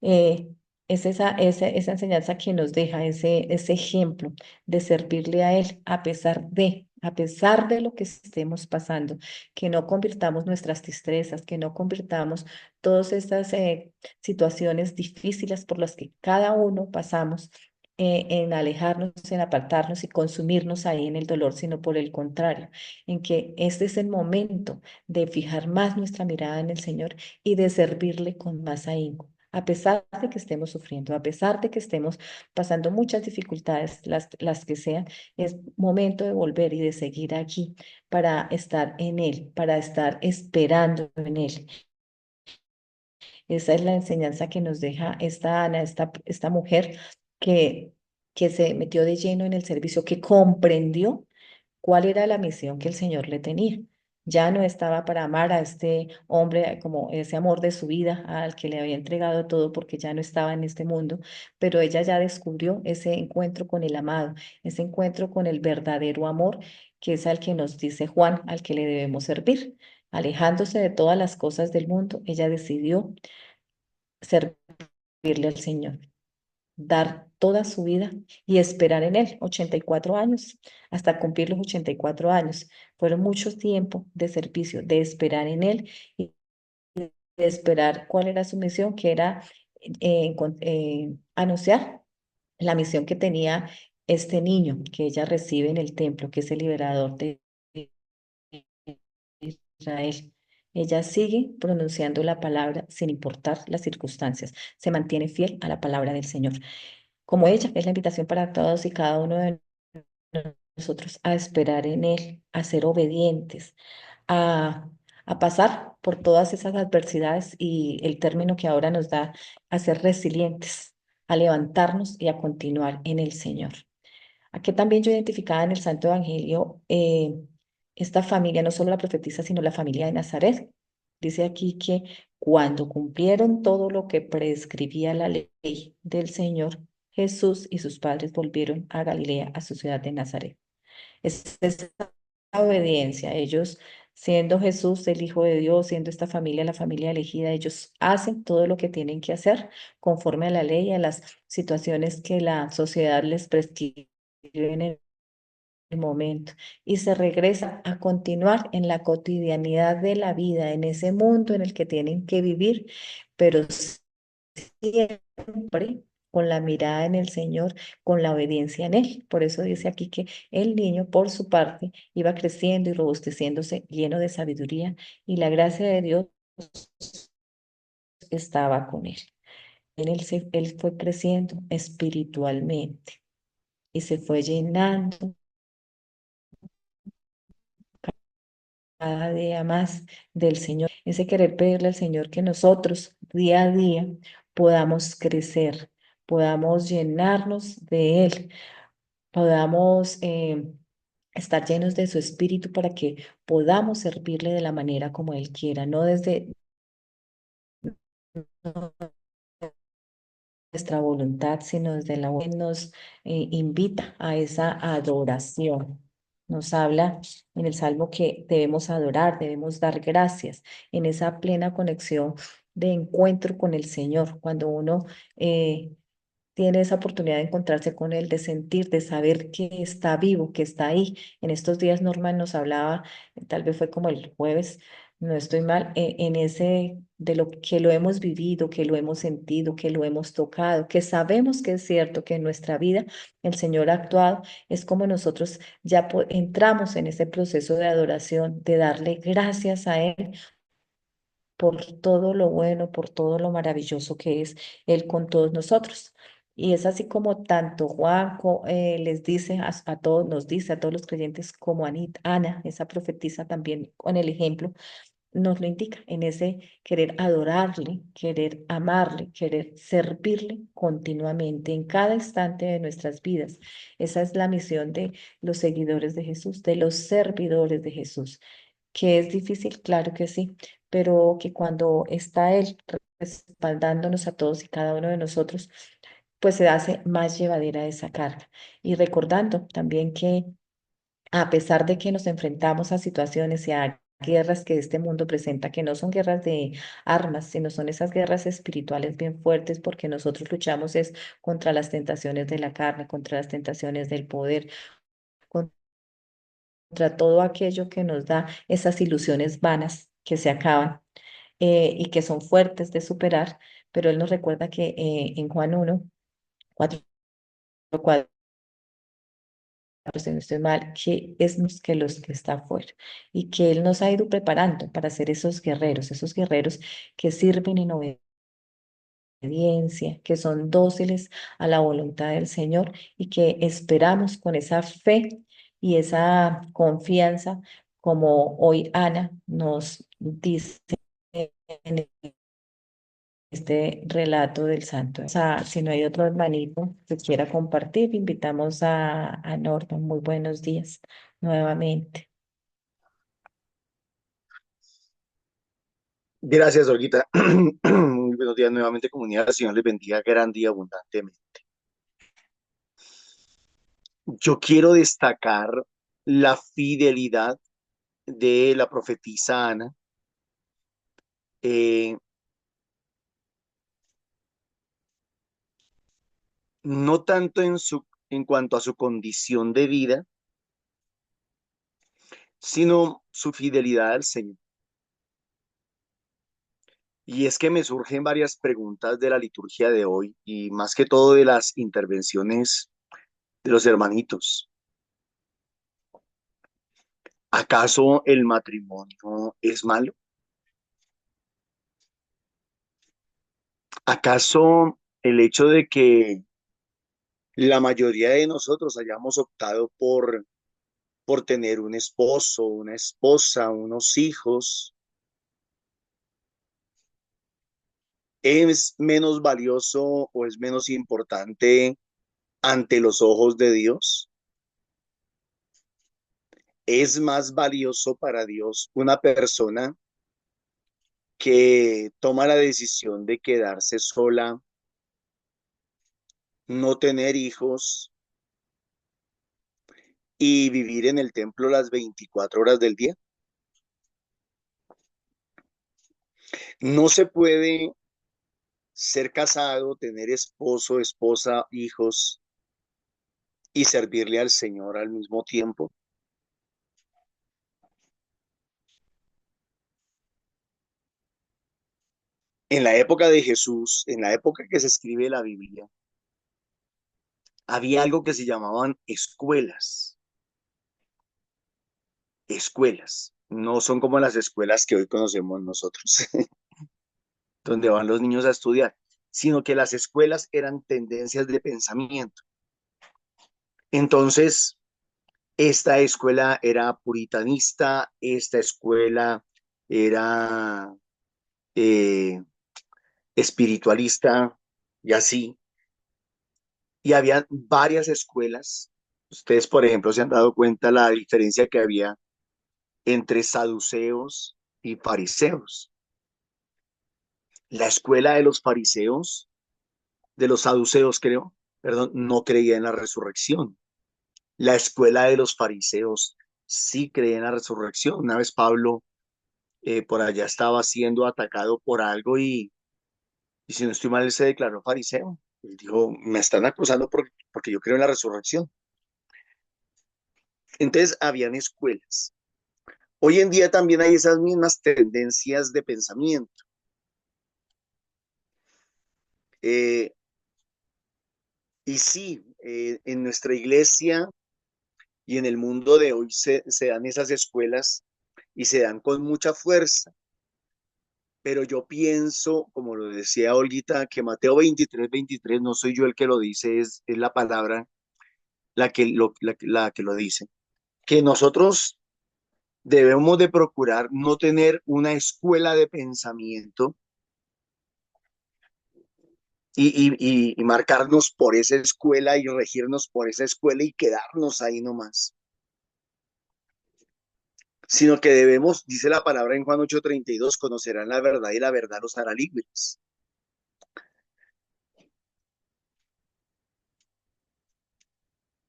Eh, es esa enseñanza que nos deja ese ejemplo de servirle a Él a pesar de a pesar de lo que estemos pasando, que no convirtamos nuestras tristezas, que no convirtamos todas estas situaciones difíciles por las que cada uno pasamos en alejarnos, en apartarnos y consumirnos ahí en el dolor, sino por el contrario, en que este es el momento de fijar más nuestra mirada en el Señor y de servirle con más ahínco. A pesar de que estemos sufriendo, a pesar de que estemos pasando muchas dificultades, las que sean, es momento de volver y de seguir aquí para estar en Él, para estar esperando en Él. Esa es la enseñanza que nos deja esta Ana, esta mujer que, que se metió de lleno en el servicio, que comprendió cuál era la misión que el Señor le tenía. Ya no estaba para amar a este hombre como ese amor de su vida al que le había entregado todo porque ya no estaba en este mundo, pero ella ya descubrió ese encuentro con el amado, ese encuentro con el verdadero amor, que es al que nos dice Juan, al que le debemos servir. Alejándose de todas las cosas del mundo, ella decidió servirle al Señor, dar toda su vida y esperar en Él, 84 años, hasta cumplir los 84 años. Fueron mucho tiempo de servicio, de esperar en Él y de esperar cuál era su misión, que era anunciar la misión que tenía este niño que ella recibe en el templo, que es el liberador de Israel. Ella sigue pronunciando la palabra sin importar las circunstancias, se mantiene fiel a la palabra del Señor. Como ella, es la invitación para todos y cada uno de nosotros a esperar en Él, a ser obedientes, a, a pasar por todas esas adversidades y el término que ahora nos da a ser resilientes, a levantarnos y a continuar en el Señor. Aquí también yo identificaba en el Santo Evangelio esta familia, no solo la profetisa, sino la familia de Nazaret. Dice aquí que cuando cumplieron todo lo que prescribía la ley del Señor, Jesús y sus padres volvieron a Galilea, a su ciudad de Nazaret. Es esa obediencia. Ellos, siendo Jesús el Hijo de Dios, siendo esta familia la familia elegida, ellos hacen todo lo que tienen que hacer conforme a la ley y a las situaciones que la sociedad les prescribe en el momento y se regresa a continuar en la cotidianidad de la vida, en ese mundo en el que tienen que vivir, pero siempre con la mirada en el Señor, con la obediencia en Él. Por eso dice aquí que el niño, por su parte, iba creciendo y robusteciéndose, lleno de sabiduría, y la gracia de Dios estaba con él. Él fue creciendo espiritualmente y se fue llenando cada día más del Señor. Ese querer pedirle al Señor que nosotros día a día podamos crecer, podamos llenarnos de Él, podamos estar llenos de su espíritu para que podamos servirle de la manera como Él quiera, no desde nuestra voluntad, sino desde la que nos invita a esa adoración. Nos habla en el Salmo que debemos adorar, debemos dar gracias en esa plena conexión de encuentro con el Señor, cuando uno tiene esa oportunidad de encontrarse con Él, de sentir, de saber que está vivo, que está ahí. En estos días Norman nos hablaba, tal vez fue como el jueves, no estoy mal, en ese de lo que lo hemos vivido, que lo hemos sentido, que lo hemos tocado, que sabemos que es cierto que en nuestra vida el Señor ha actuado, es como nosotros ya entramos en ese proceso de adoración, de darle gracias a Él por todo lo bueno, por todo lo maravilloso que es Él con todos nosotros. Y es así como tanto Juan les dice a todos, nos dice a todos los creyentes, como Ana, esa profetisa también con el ejemplo, nos lo indica en ese querer adorarle, querer amarle, querer servirle continuamente en cada instante de nuestras vidas. Esa es la misión de los seguidores de Jesús, de los servidores de Jesús. Que es difícil, claro que sí, pero que cuando está Él respaldándonos a todos y cada uno de nosotros, pues se hace más llevadera esa carga. Y recordando también que a pesar de que nos enfrentamos a situaciones y a guerras que este mundo presenta, que no son guerras de armas, sino son esas guerras espirituales bien fuertes, porque nosotros luchamos es contra las tentaciones de la carne, contra las tentaciones del poder, contra todo aquello que nos da esas ilusiones vanas que se acaban y que son fuertes de superar, pero Él nos recuerda que en Juan 1, 4, 4, si no estoy mal, que es más que los que está afuera y que Él nos ha ido preparando para ser esos guerreros que sirven en obediencia, que son dóciles a la voluntad del Señor y que esperamos con esa fe y esa confianza, como hoy Ana nos dice en este relato del santo. O sea, si no hay otro hermanito que quiera compartir, invitamos a Norma. Muy buenos días nuevamente. Gracias, Olguita. Muy buenos días nuevamente, comunidad. El Señor les bendiga grande y abundantemente. Yo quiero destacar la fidelidad de la profetisa Ana, eh, no tanto en cuanto a su condición de vida, sino su fidelidad al Señor. Y es que me surgen varias preguntas de la liturgia de hoy y más que todo de las intervenciones de los hermanitos. ¿Acaso el matrimonio es malo? ¿Acaso el hecho de que la mayoría de nosotros hayamos optado por tener un esposo, una esposa, unos hijos, es menos valioso o es menos importante ante los ojos de Dios? ¿Es más valioso para Dios una persona que toma la decisión de quedarse sola, no tener hijos y vivir en el templo las 24 horas del día? No se puede ser casado, tener esposo, esposa, hijos y servirle al Señor al mismo tiempo. En la época de Jesús, en la época que se escribe la Biblia, había algo que se llamaban escuelas. Escuelas. No son como las escuelas que hoy conocemos nosotros, donde van los niños a estudiar, sino que las escuelas eran tendencias de pensamiento. Entonces, esta escuela era puritanista, esta escuela era eh, espiritualista y así. Y había varias escuelas. Ustedes, por ejemplo, se han dado cuenta la diferencia que había entre saduceos y fariseos. La escuela de los fariseos, de los saduceos, creo, perdón, no creía en la resurrección. La escuela de los fariseos sí creía en la resurrección. Una vez Pablo por allá estaba siendo atacado por algo y si no estoy mal, él se declaró fariseo. Él dijo, me están acusando porque yo creo en la resurrección. Entonces, habían escuelas. Hoy en día también hay esas mismas tendencias de pensamiento. Eh, y sí, en nuestra iglesia y en el mundo de hoy se dan esas escuelas y se dan con mucha fuerza. Pero yo pienso, como lo decía Olguita, que Mateo 23:23 no soy yo el que lo dice, es la palabra la que lo dice. Que nosotros debemos de procurar no tener una escuela de pensamiento y marcarnos por esa escuela y regirnos por esa escuela y quedarnos ahí nomás, sino que debemos, dice la palabra en Juan 8:32, conocerán la verdad y la verdad los hará libres.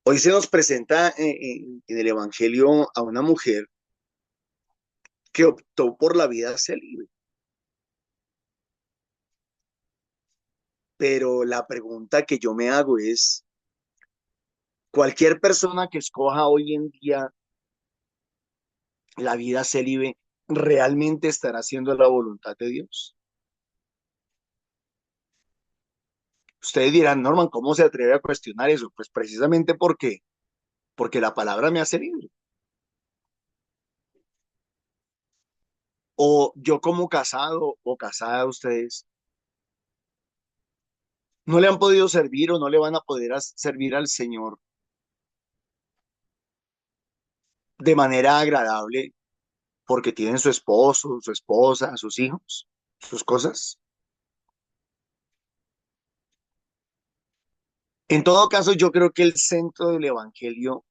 Hoy se nos presenta en el Evangelio a una mujer que optó por la vida célibe, pero la pregunta que yo me hago es, cualquier persona que escoja hoy en día la vida célibe realmente estará haciendo la voluntad de Dios? Ustedes dirán, Norman, ¿cómo se atreve a cuestionar eso? Pues precisamente porque la palabra me hace libre. O yo como casado o casada, ustedes no le han podido servir o no le van a poder servir al Señor de manera agradable porque tienen su esposo, su esposa, sus hijos, sus cosas. En todo caso, yo creo que el centro del Evangelio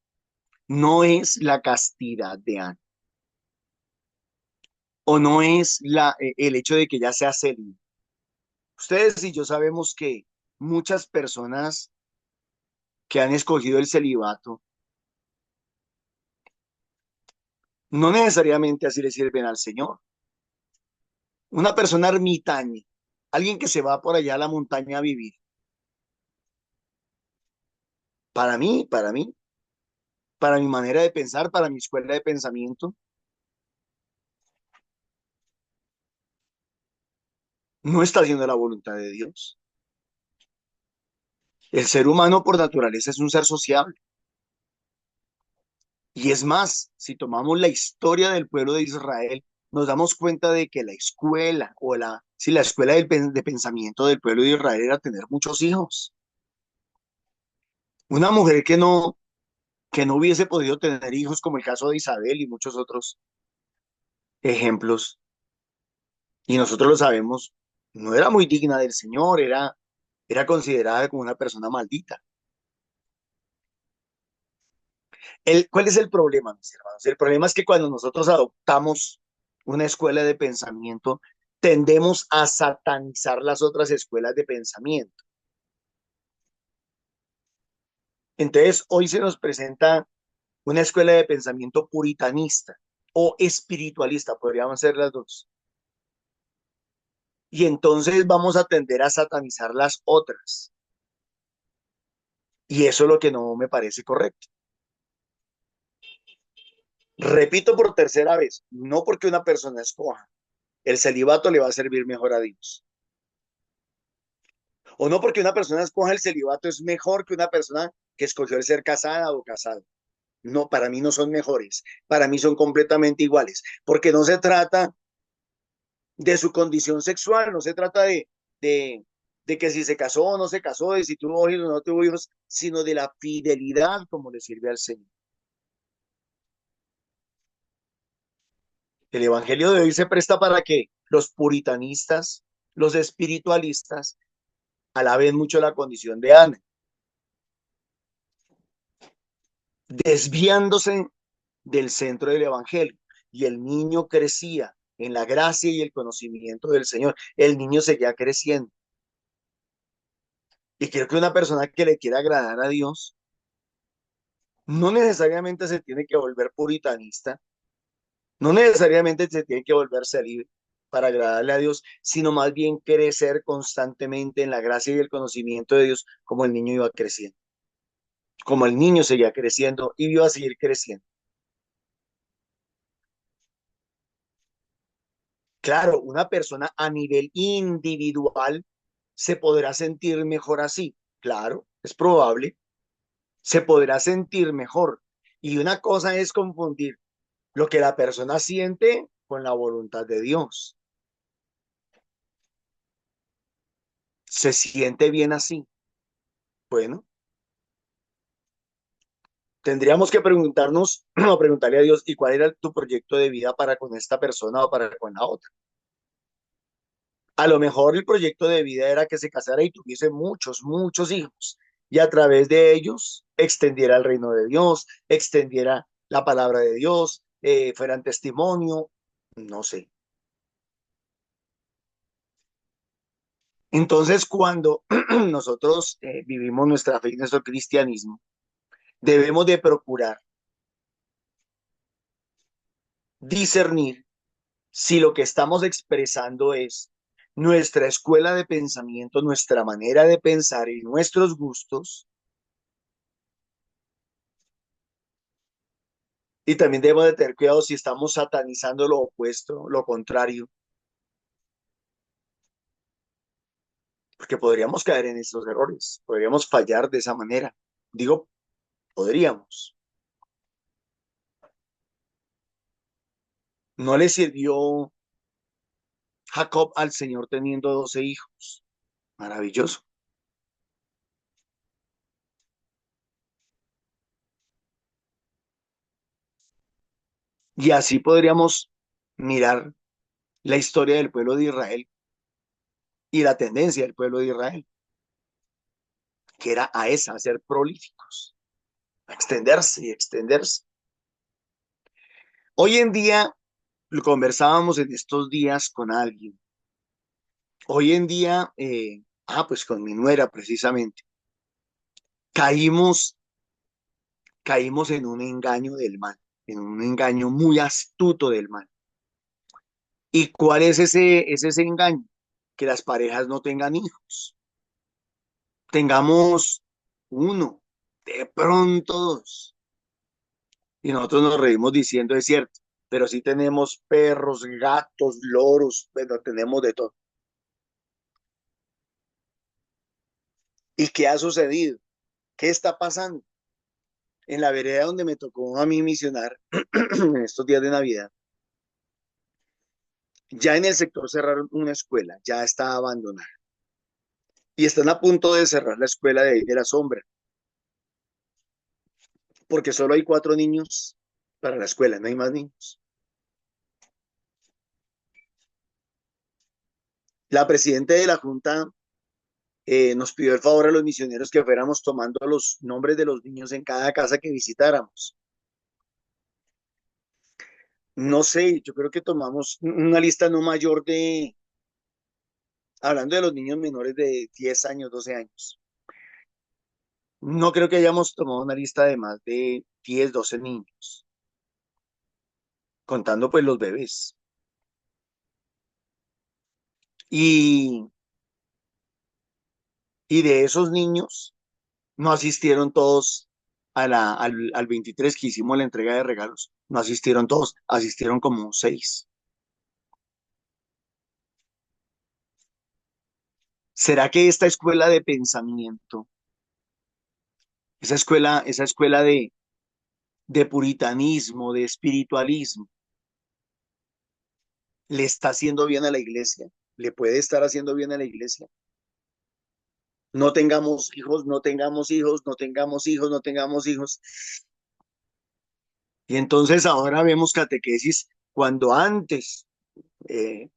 no es la castidad de Ana, o no es el hecho de que ya sea célibe. Ustedes y yo sabemos que muchas personas que han escogido el celibato no necesariamente así le sirven al Señor. Una persona ermitaña, alguien que se va por allá a la montaña a vivir, para mi manera de pensar, para mi escuela de pensamiento, no está haciendo la voluntad de Dios. El ser humano por naturaleza es un ser sociable. Y es más, si tomamos la historia del pueblo de Israel, nos damos cuenta de que la escuela si la escuela de pensamiento del pueblo de Israel era tener muchos hijos. Una mujer que no hubiese podido tener hijos, como el caso de Isabel y muchos otros ejemplos, y nosotros lo sabemos, no era muy digna del Señor, era considerada como una persona maldita. ¿Cuál es el problema, mis hermanos? El problema es que cuando nosotros adoptamos una escuela de pensamiento, tendemos a satanizar las otras escuelas de pensamiento. Entonces, hoy se nos presenta una escuela de pensamiento puritanista o espiritualista, podríamos ser las dos. Y entonces vamos a tender a satanizar las otras. Y eso es lo que no me parece correcto. Repito por tercera vez, no porque una persona escoja el celibato le va a servir mejor a Dios. O no porque una persona escoja el celibato es mejor que una persona que escogió el ser casada o casado. No, para mí no son mejores, para mí son completamente iguales, porque no se trata de su condición sexual, no se trata de, de que si se casó o no se casó, de si tuvo hijos o no tuvo hijos, sino de la fidelidad como le sirve al Señor. El Evangelio de hoy se presta para que los puritanistas, los espiritualistas, alaben mucho la condición de Ana, desviándose del centro del Evangelio. Y el niño crecía en la gracia y el conocimiento del Señor. El niño seguía creciendo. Y creo que una persona que le quiera agradar a Dios no necesariamente se tiene que volver puritanista, no necesariamente se tiene que volverse libre para agradarle a Dios, sino más bien crecer constantemente en la gracia y el conocimiento de Dios como el niño iba creciendo, como el niño seguía creciendo y iba a seguir creciendo. Claro, una persona a nivel individual se podrá sentir mejor así. Claro, es probable. Se podrá sentir mejor. Y una cosa es confundir lo que la persona siente con la voluntad de Dios. ¿Se siente bien así? Bueno, tendríamos que preguntarnos o preguntarle a Dios, ¿y cuál era tu proyecto de vida para con esta persona o para con la otra? A lo mejor el proyecto de vida era que se casara y tuviese muchos, muchos hijos y a través de ellos extendiera el reino de Dios, extendiera la palabra de Dios, fueran testimonio, no sé. Entonces, cuando nosotros vivimos nuestra fe y nuestro cristianismo, debemos de procurar discernir si lo que estamos expresando es nuestra escuela de pensamiento, nuestra manera de pensar y nuestros gustos, Y también debemos de tener cuidado si estamos satanizando lo opuesto, lo contrario, porque podríamos caer en estos errores, podríamos fallar de esa manera. Digo, podríamos. No le sirvió Jacob al Señor teniendo 12 hijos. Maravilloso. Y así podríamos mirar la historia del pueblo de Israel y la tendencia del pueblo de Israel, que era a esa, a ser prolíficos, a extenderse y extenderse. Hoy en día, lo conversábamos en estos días con alguien. Hoy en día, pues con mi nuera precisamente, caímos, caímos en un engaño del mal, en un engaño muy astuto del mal. ¿Y cuál es ese engaño? Que las parejas no tengan hijos. Tengamos uno, de pronto dos. Y nosotros nos reímos diciendo, es cierto, pero sí tenemos perros, gatos, loros, bueno, tenemos de todo. ¿Y qué ha sucedido? ¿Qué está pasando? En la vereda donde me tocó a mí misionar en estos días de Navidad, ya en el sector cerraron una escuela, ya está abandonada. Y están a punto de cerrar la escuela de ahí de la sombra, porque solo hay 4 niños para la escuela, no hay más niños. La presidenta de la Junta nos pidió el favor a los misioneros que fuéramos tomando los nombres de los niños en cada casa que visitáramos. No sé, yo creo que tomamos una lista no mayor de, hablando de los niños menores de 10 años, 12 años. No creo que hayamos tomado una lista de más de 10, 12 niños, contando pues los bebés. Y, y de esos niños, no asistieron todos al 23 que hicimos la entrega de regalos. No asistieron todos, asistieron como 6. ¿Será que esta escuela de pensamiento, esa escuela de puritanismo, de espiritualismo, le está haciendo bien a la iglesia? ¿Le puede estar haciendo bien a la iglesia? No tengamos hijos, no tengamos hijos, no tengamos hijos, no tengamos hijos. Y entonces ahora vemos catequesis cuando antes, eh,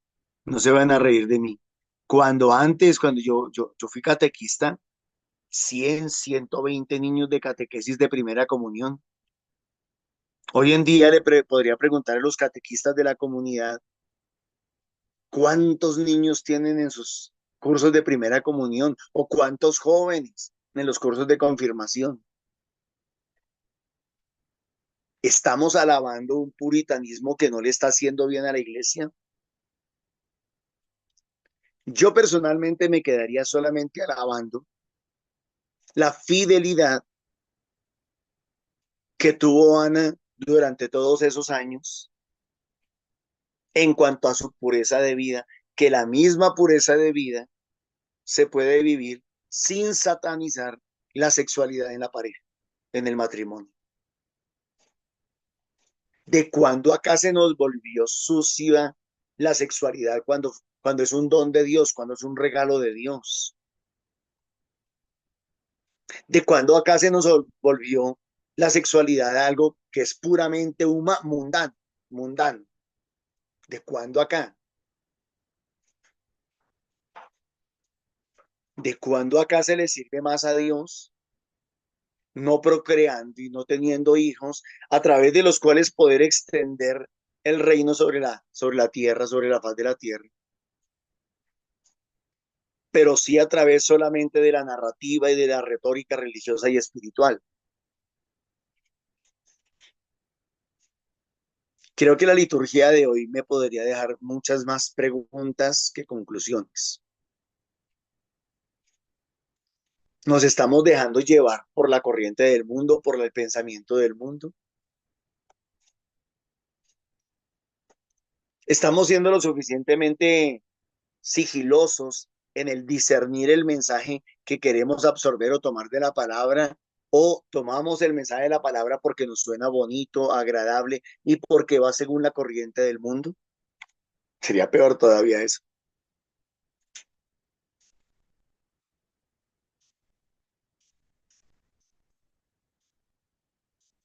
no se van a reír de mí, cuando antes, cuando yo fui catequista, 100, 120 niños de catequesis de primera comunión. Hoy en día podría preguntar a los catequistas de la comunidad cuántos niños tienen en sus cursos de primera comunión o cuántos jóvenes en los cursos de confirmación. ¿Estamos alabando un puritanismo que no le está haciendo bien a la iglesia? Yo personalmente me quedaría solamente alabando la fidelidad que tuvo Ana durante todos esos años en cuanto a su pureza de vida, que la misma pureza de vida se puede vivir sin satanizar la sexualidad en la pareja, en el matrimonio. ¿De cuándo acá se nos volvió sucia la sexualidad cuando es un don de Dios, cuando es un regalo de Dios? ¿De cuándo acá se nos volvió la sexualidad algo que es puramente mundano, mundano? ¿De cuándo acá? ¿De cuándo acá se le sirve más a Dios no procreando y no teniendo hijos, a través de los cuales poder extender el reino sobre la tierra, sobre la faz de la tierra? Pero sí a través solamente de la narrativa y de la retórica religiosa y espiritual. Creo que la liturgia de hoy me podría dejar muchas más preguntas que conclusiones. Nos estamos dejando llevar por la corriente del mundo, por el pensamiento del mundo. ¿Estamos siendo lo suficientemente sigilosos en el discernir el mensaje que queremos absorber o tomar de la palabra? ¿O tomamos el mensaje de la palabra porque nos suena bonito, agradable y porque va según la corriente del mundo? Sería peor todavía eso.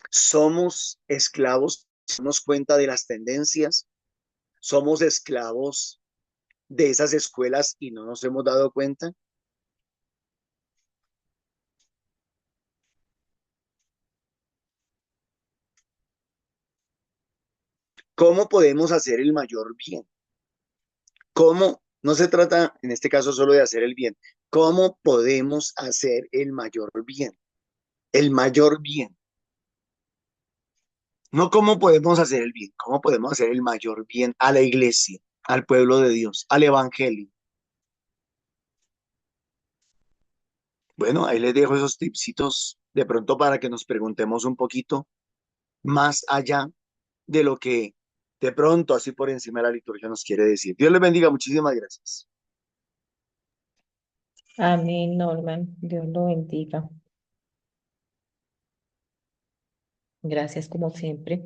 Somos esclavos, nos damos cuenta de las tendencias, somos esclavos de esas escuelas y no nos hemos dado cuenta. ¿Cómo podemos hacer el mayor bien? ¿Cómo? No se trata en este caso solo de hacer el bien. ¿Cómo podemos hacer el mayor bien? El mayor bien. No cómo podemos hacer el bien, cómo podemos hacer el mayor bien a la iglesia, al pueblo de Dios, al evangelio. Bueno, ahí les dejo esos tipsitos de pronto para que nos preguntemos un poquito más allá de lo que de pronto así por encima de la liturgia nos quiere decir. Dios les bendiga, muchísimas gracias. Amén, Norman. Dios lo bendiga. Gracias como siempre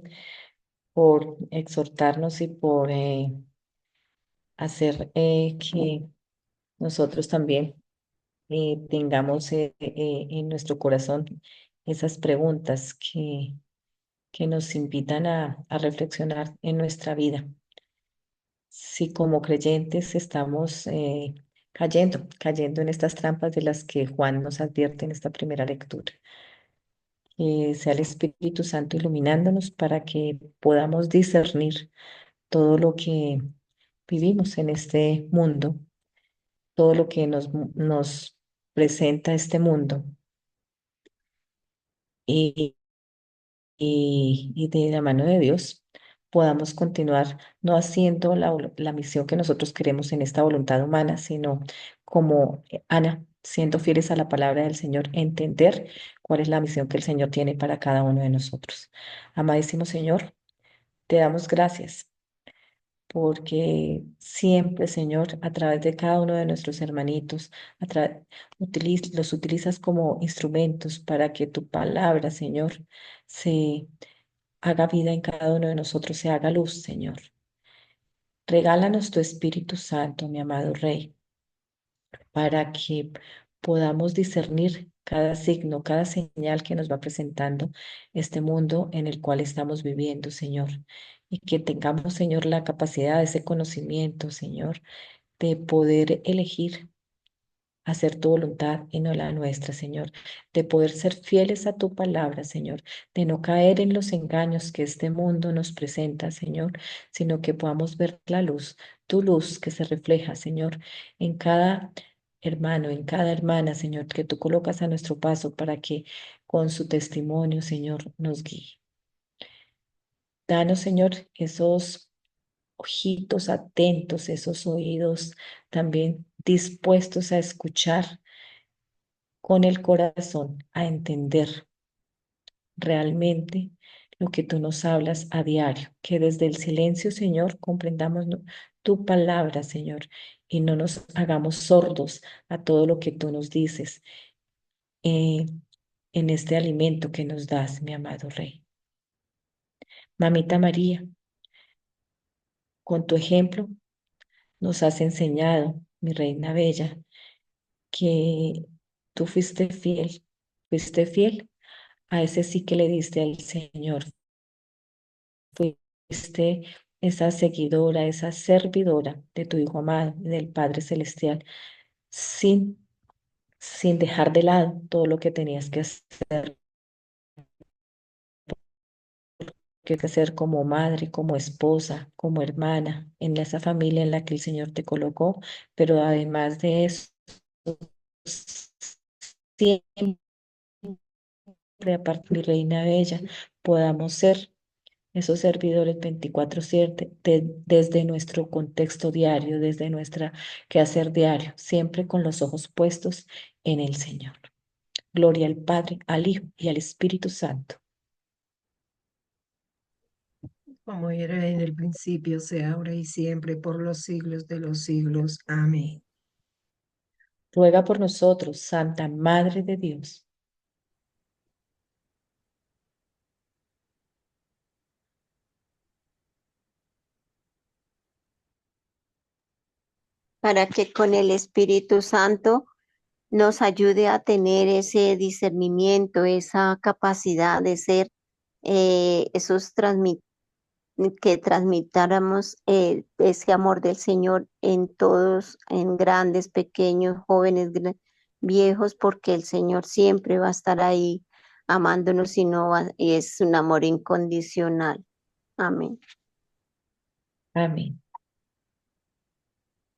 por exhortarnos y por hacer que nosotros también tengamos en nuestro corazón esas preguntas que nos invitan a reflexionar en nuestra vida. Si como creyentes estamos cayendo en estas trampas de las que Juan nos advierte en esta primera lectura. Que sea el Espíritu Santo iluminándonos para que podamos discernir todo lo que vivimos en este mundo, todo lo que nos presenta este mundo y, y de la mano de Dios podamos continuar no haciendo la misión que nosotros queremos en esta voluntad humana, sino como Ana, siendo fieles a la palabra del Señor, entender cuál es la misión que el Señor tiene para cada uno de nosotros. Amadísimo Señor, te damos gracias porque siempre, Señor, a través de cada uno de nuestros hermanitos, los utilizas como instrumentos para que tu palabra, Señor, se haga vida en cada uno de nosotros, se haga luz, Señor. Regálanos tu Espíritu Santo, mi amado Rey, para que podamos discernir cada signo, cada señal que nos va presentando este mundo en el cual estamos viviendo, Señor. Y que tengamos, Señor, la capacidad, ese conocimiento, Señor, de poder elegir hacer tu voluntad y no la nuestra, Señor, de poder ser fieles a tu palabra, Señor, de no caer en los engaños que este mundo nos presenta, Señor, sino que podamos ver la luz, tu luz que se refleja, Señor, en cada hermano, en cada hermana, Señor, que tú colocas a nuestro paso para que con su testimonio, Señor, nos guíe. Danos, Señor, esos ojitos atentos, esos oídos también dispuestos a escuchar con el corazón, a entender realmente lo que tú nos hablas a diario, que desde el silencio, Señor, comprendamos tu palabra, Señor, y no nos hagamos sordos a todo lo que tú nos dices eh, en este alimento que nos das, mi amado Rey. Mamita María, con tu ejemplo nos has enseñado, mi Reina Bella, que tú fuiste fiel a ese sí que le diste al Señor. Fuiste esa seguidora, esa servidora de tu Hijo amado y del Padre Celestial, sin, sin dejar de lado todo lo que tenías que hacer como madre, como esposa, como hermana, en esa familia en la que el Señor te colocó, pero además de eso, siempre, aparte de Reina Bella, podamos ser esos servidores 24/7 desde nuestro contexto diario, desde nuestra quehacer diario, siempre con los ojos puestos en el Señor. Gloria al Padre, al Hijo y al Espíritu Santo. como era en el principio, sea ahora y siempre, por los siglos de los siglos. Amén. Ruega por nosotros, Santa Madre de Dios. Para que con el Espíritu Santo nos ayude a tener ese discernimiento, esa capacidad de ser esos que transmitáramos ese amor del Señor en todos, en grandes, pequeños, jóvenes, viejos, porque el Señor siempre va a estar ahí amándonos y y es un amor incondicional. Amén. Amén.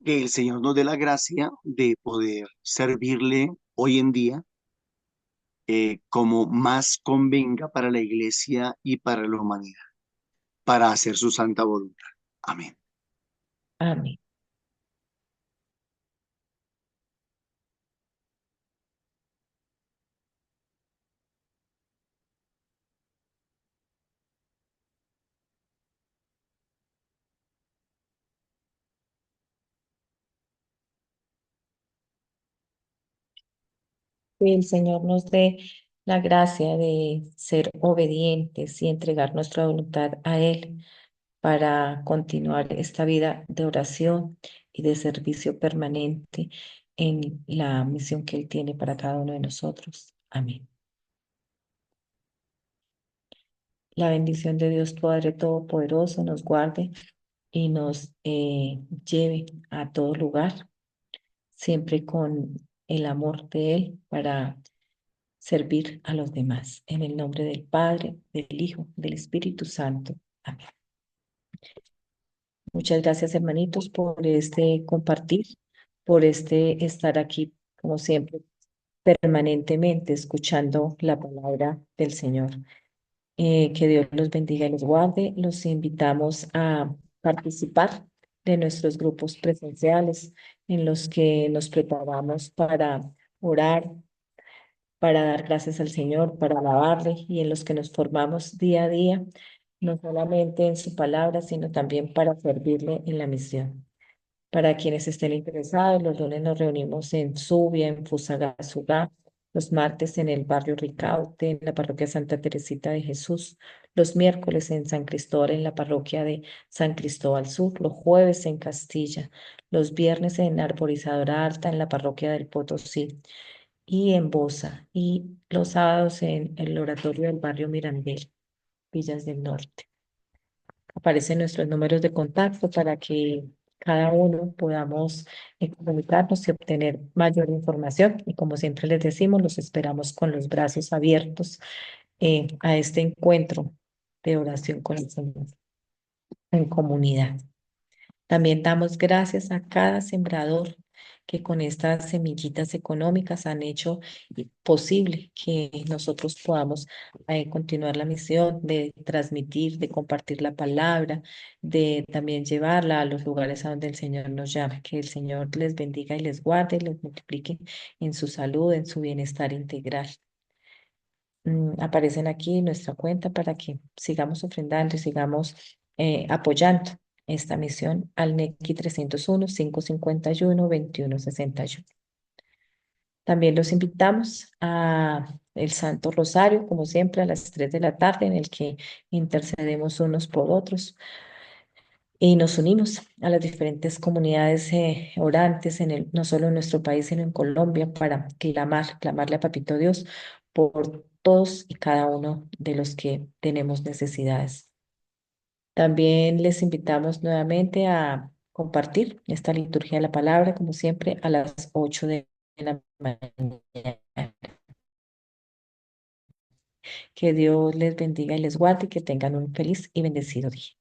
Que el Señor nos dé la gracia de poder servirle hoy en día como más convenga para la iglesia y para la humanidad, para hacer su santa voluntad. Amén. Amén. Que el Señor nos dé la gracia de ser obedientes y entregar nuestra voluntad a Él para continuar esta vida de oración y de servicio permanente en la misión que Él tiene para cada uno de nosotros. Amén. La bendición de Dios Padre Todopoderoso nos guarde y nos lleve a todo lugar, siempre con el amor de Él para servir a los demás. En el nombre del Padre, del Hijo, del Espíritu Santo. Amén. Muchas gracias, hermanitos, por este compartir, por este estar aquí, como siempre, permanentemente escuchando la palabra del Señor. Que Dios los bendiga y los guarde. Los invitamos a participar de nuestros grupos presenciales en los que nos preparamos para orar, para dar gracias al Señor, para alabarle y en los que nos formamos día a día, no solamente en su palabra, sino también para servirle en la misión. Para quienes estén interesados, los lunes nos reunimos en Subia, en Fusagasugá, los martes en el barrio Ricaute, en la parroquia Santa Teresita de Jesús, los miércoles en San Cristóbal, en la parroquia de San Cristóbal Sur, los jueves en Castilla, los viernes en Arborizadora Alta, en la parroquia del Potosí y en Bosa, y los sábados en el oratorio del barrio Mirandel, Villas del Norte. Aparecen nuestros números de contacto para que cada uno podamos comunicarnos y obtener mayor información. Y como siempre les decimos, los esperamos con los brazos abiertos a este encuentro de oración con el Señor en comunidad. También damos gracias a cada sembrador que con estas semillitas económicas han hecho posible que nosotros podamos continuar la misión de transmitir, de compartir la palabra, de también llevarla a los lugares a donde el Señor nos llama. Que el Señor les bendiga y les guarde, les multiplique en su salud, en su bienestar integral. Aparecen aquí en nuestra cuenta para que sigamos ofrendando y sigamos apoyando esta misión al NECI 301-551-2161. También los invitamos a el Santo Rosario, como siempre, a las 3 de la tarde, en el que intercedemos unos por otros y nos unimos a las diferentes comunidades orantes, no solo en nuestro país, sino en Colombia, para clamarle a Papito Dios por todos y cada uno de los que tenemos necesidades. También les invitamos nuevamente a compartir esta liturgia de la palabra, como siempre, a las 8 de la mañana. Que Dios les bendiga y les guarde y que tengan un feliz y bendecido día.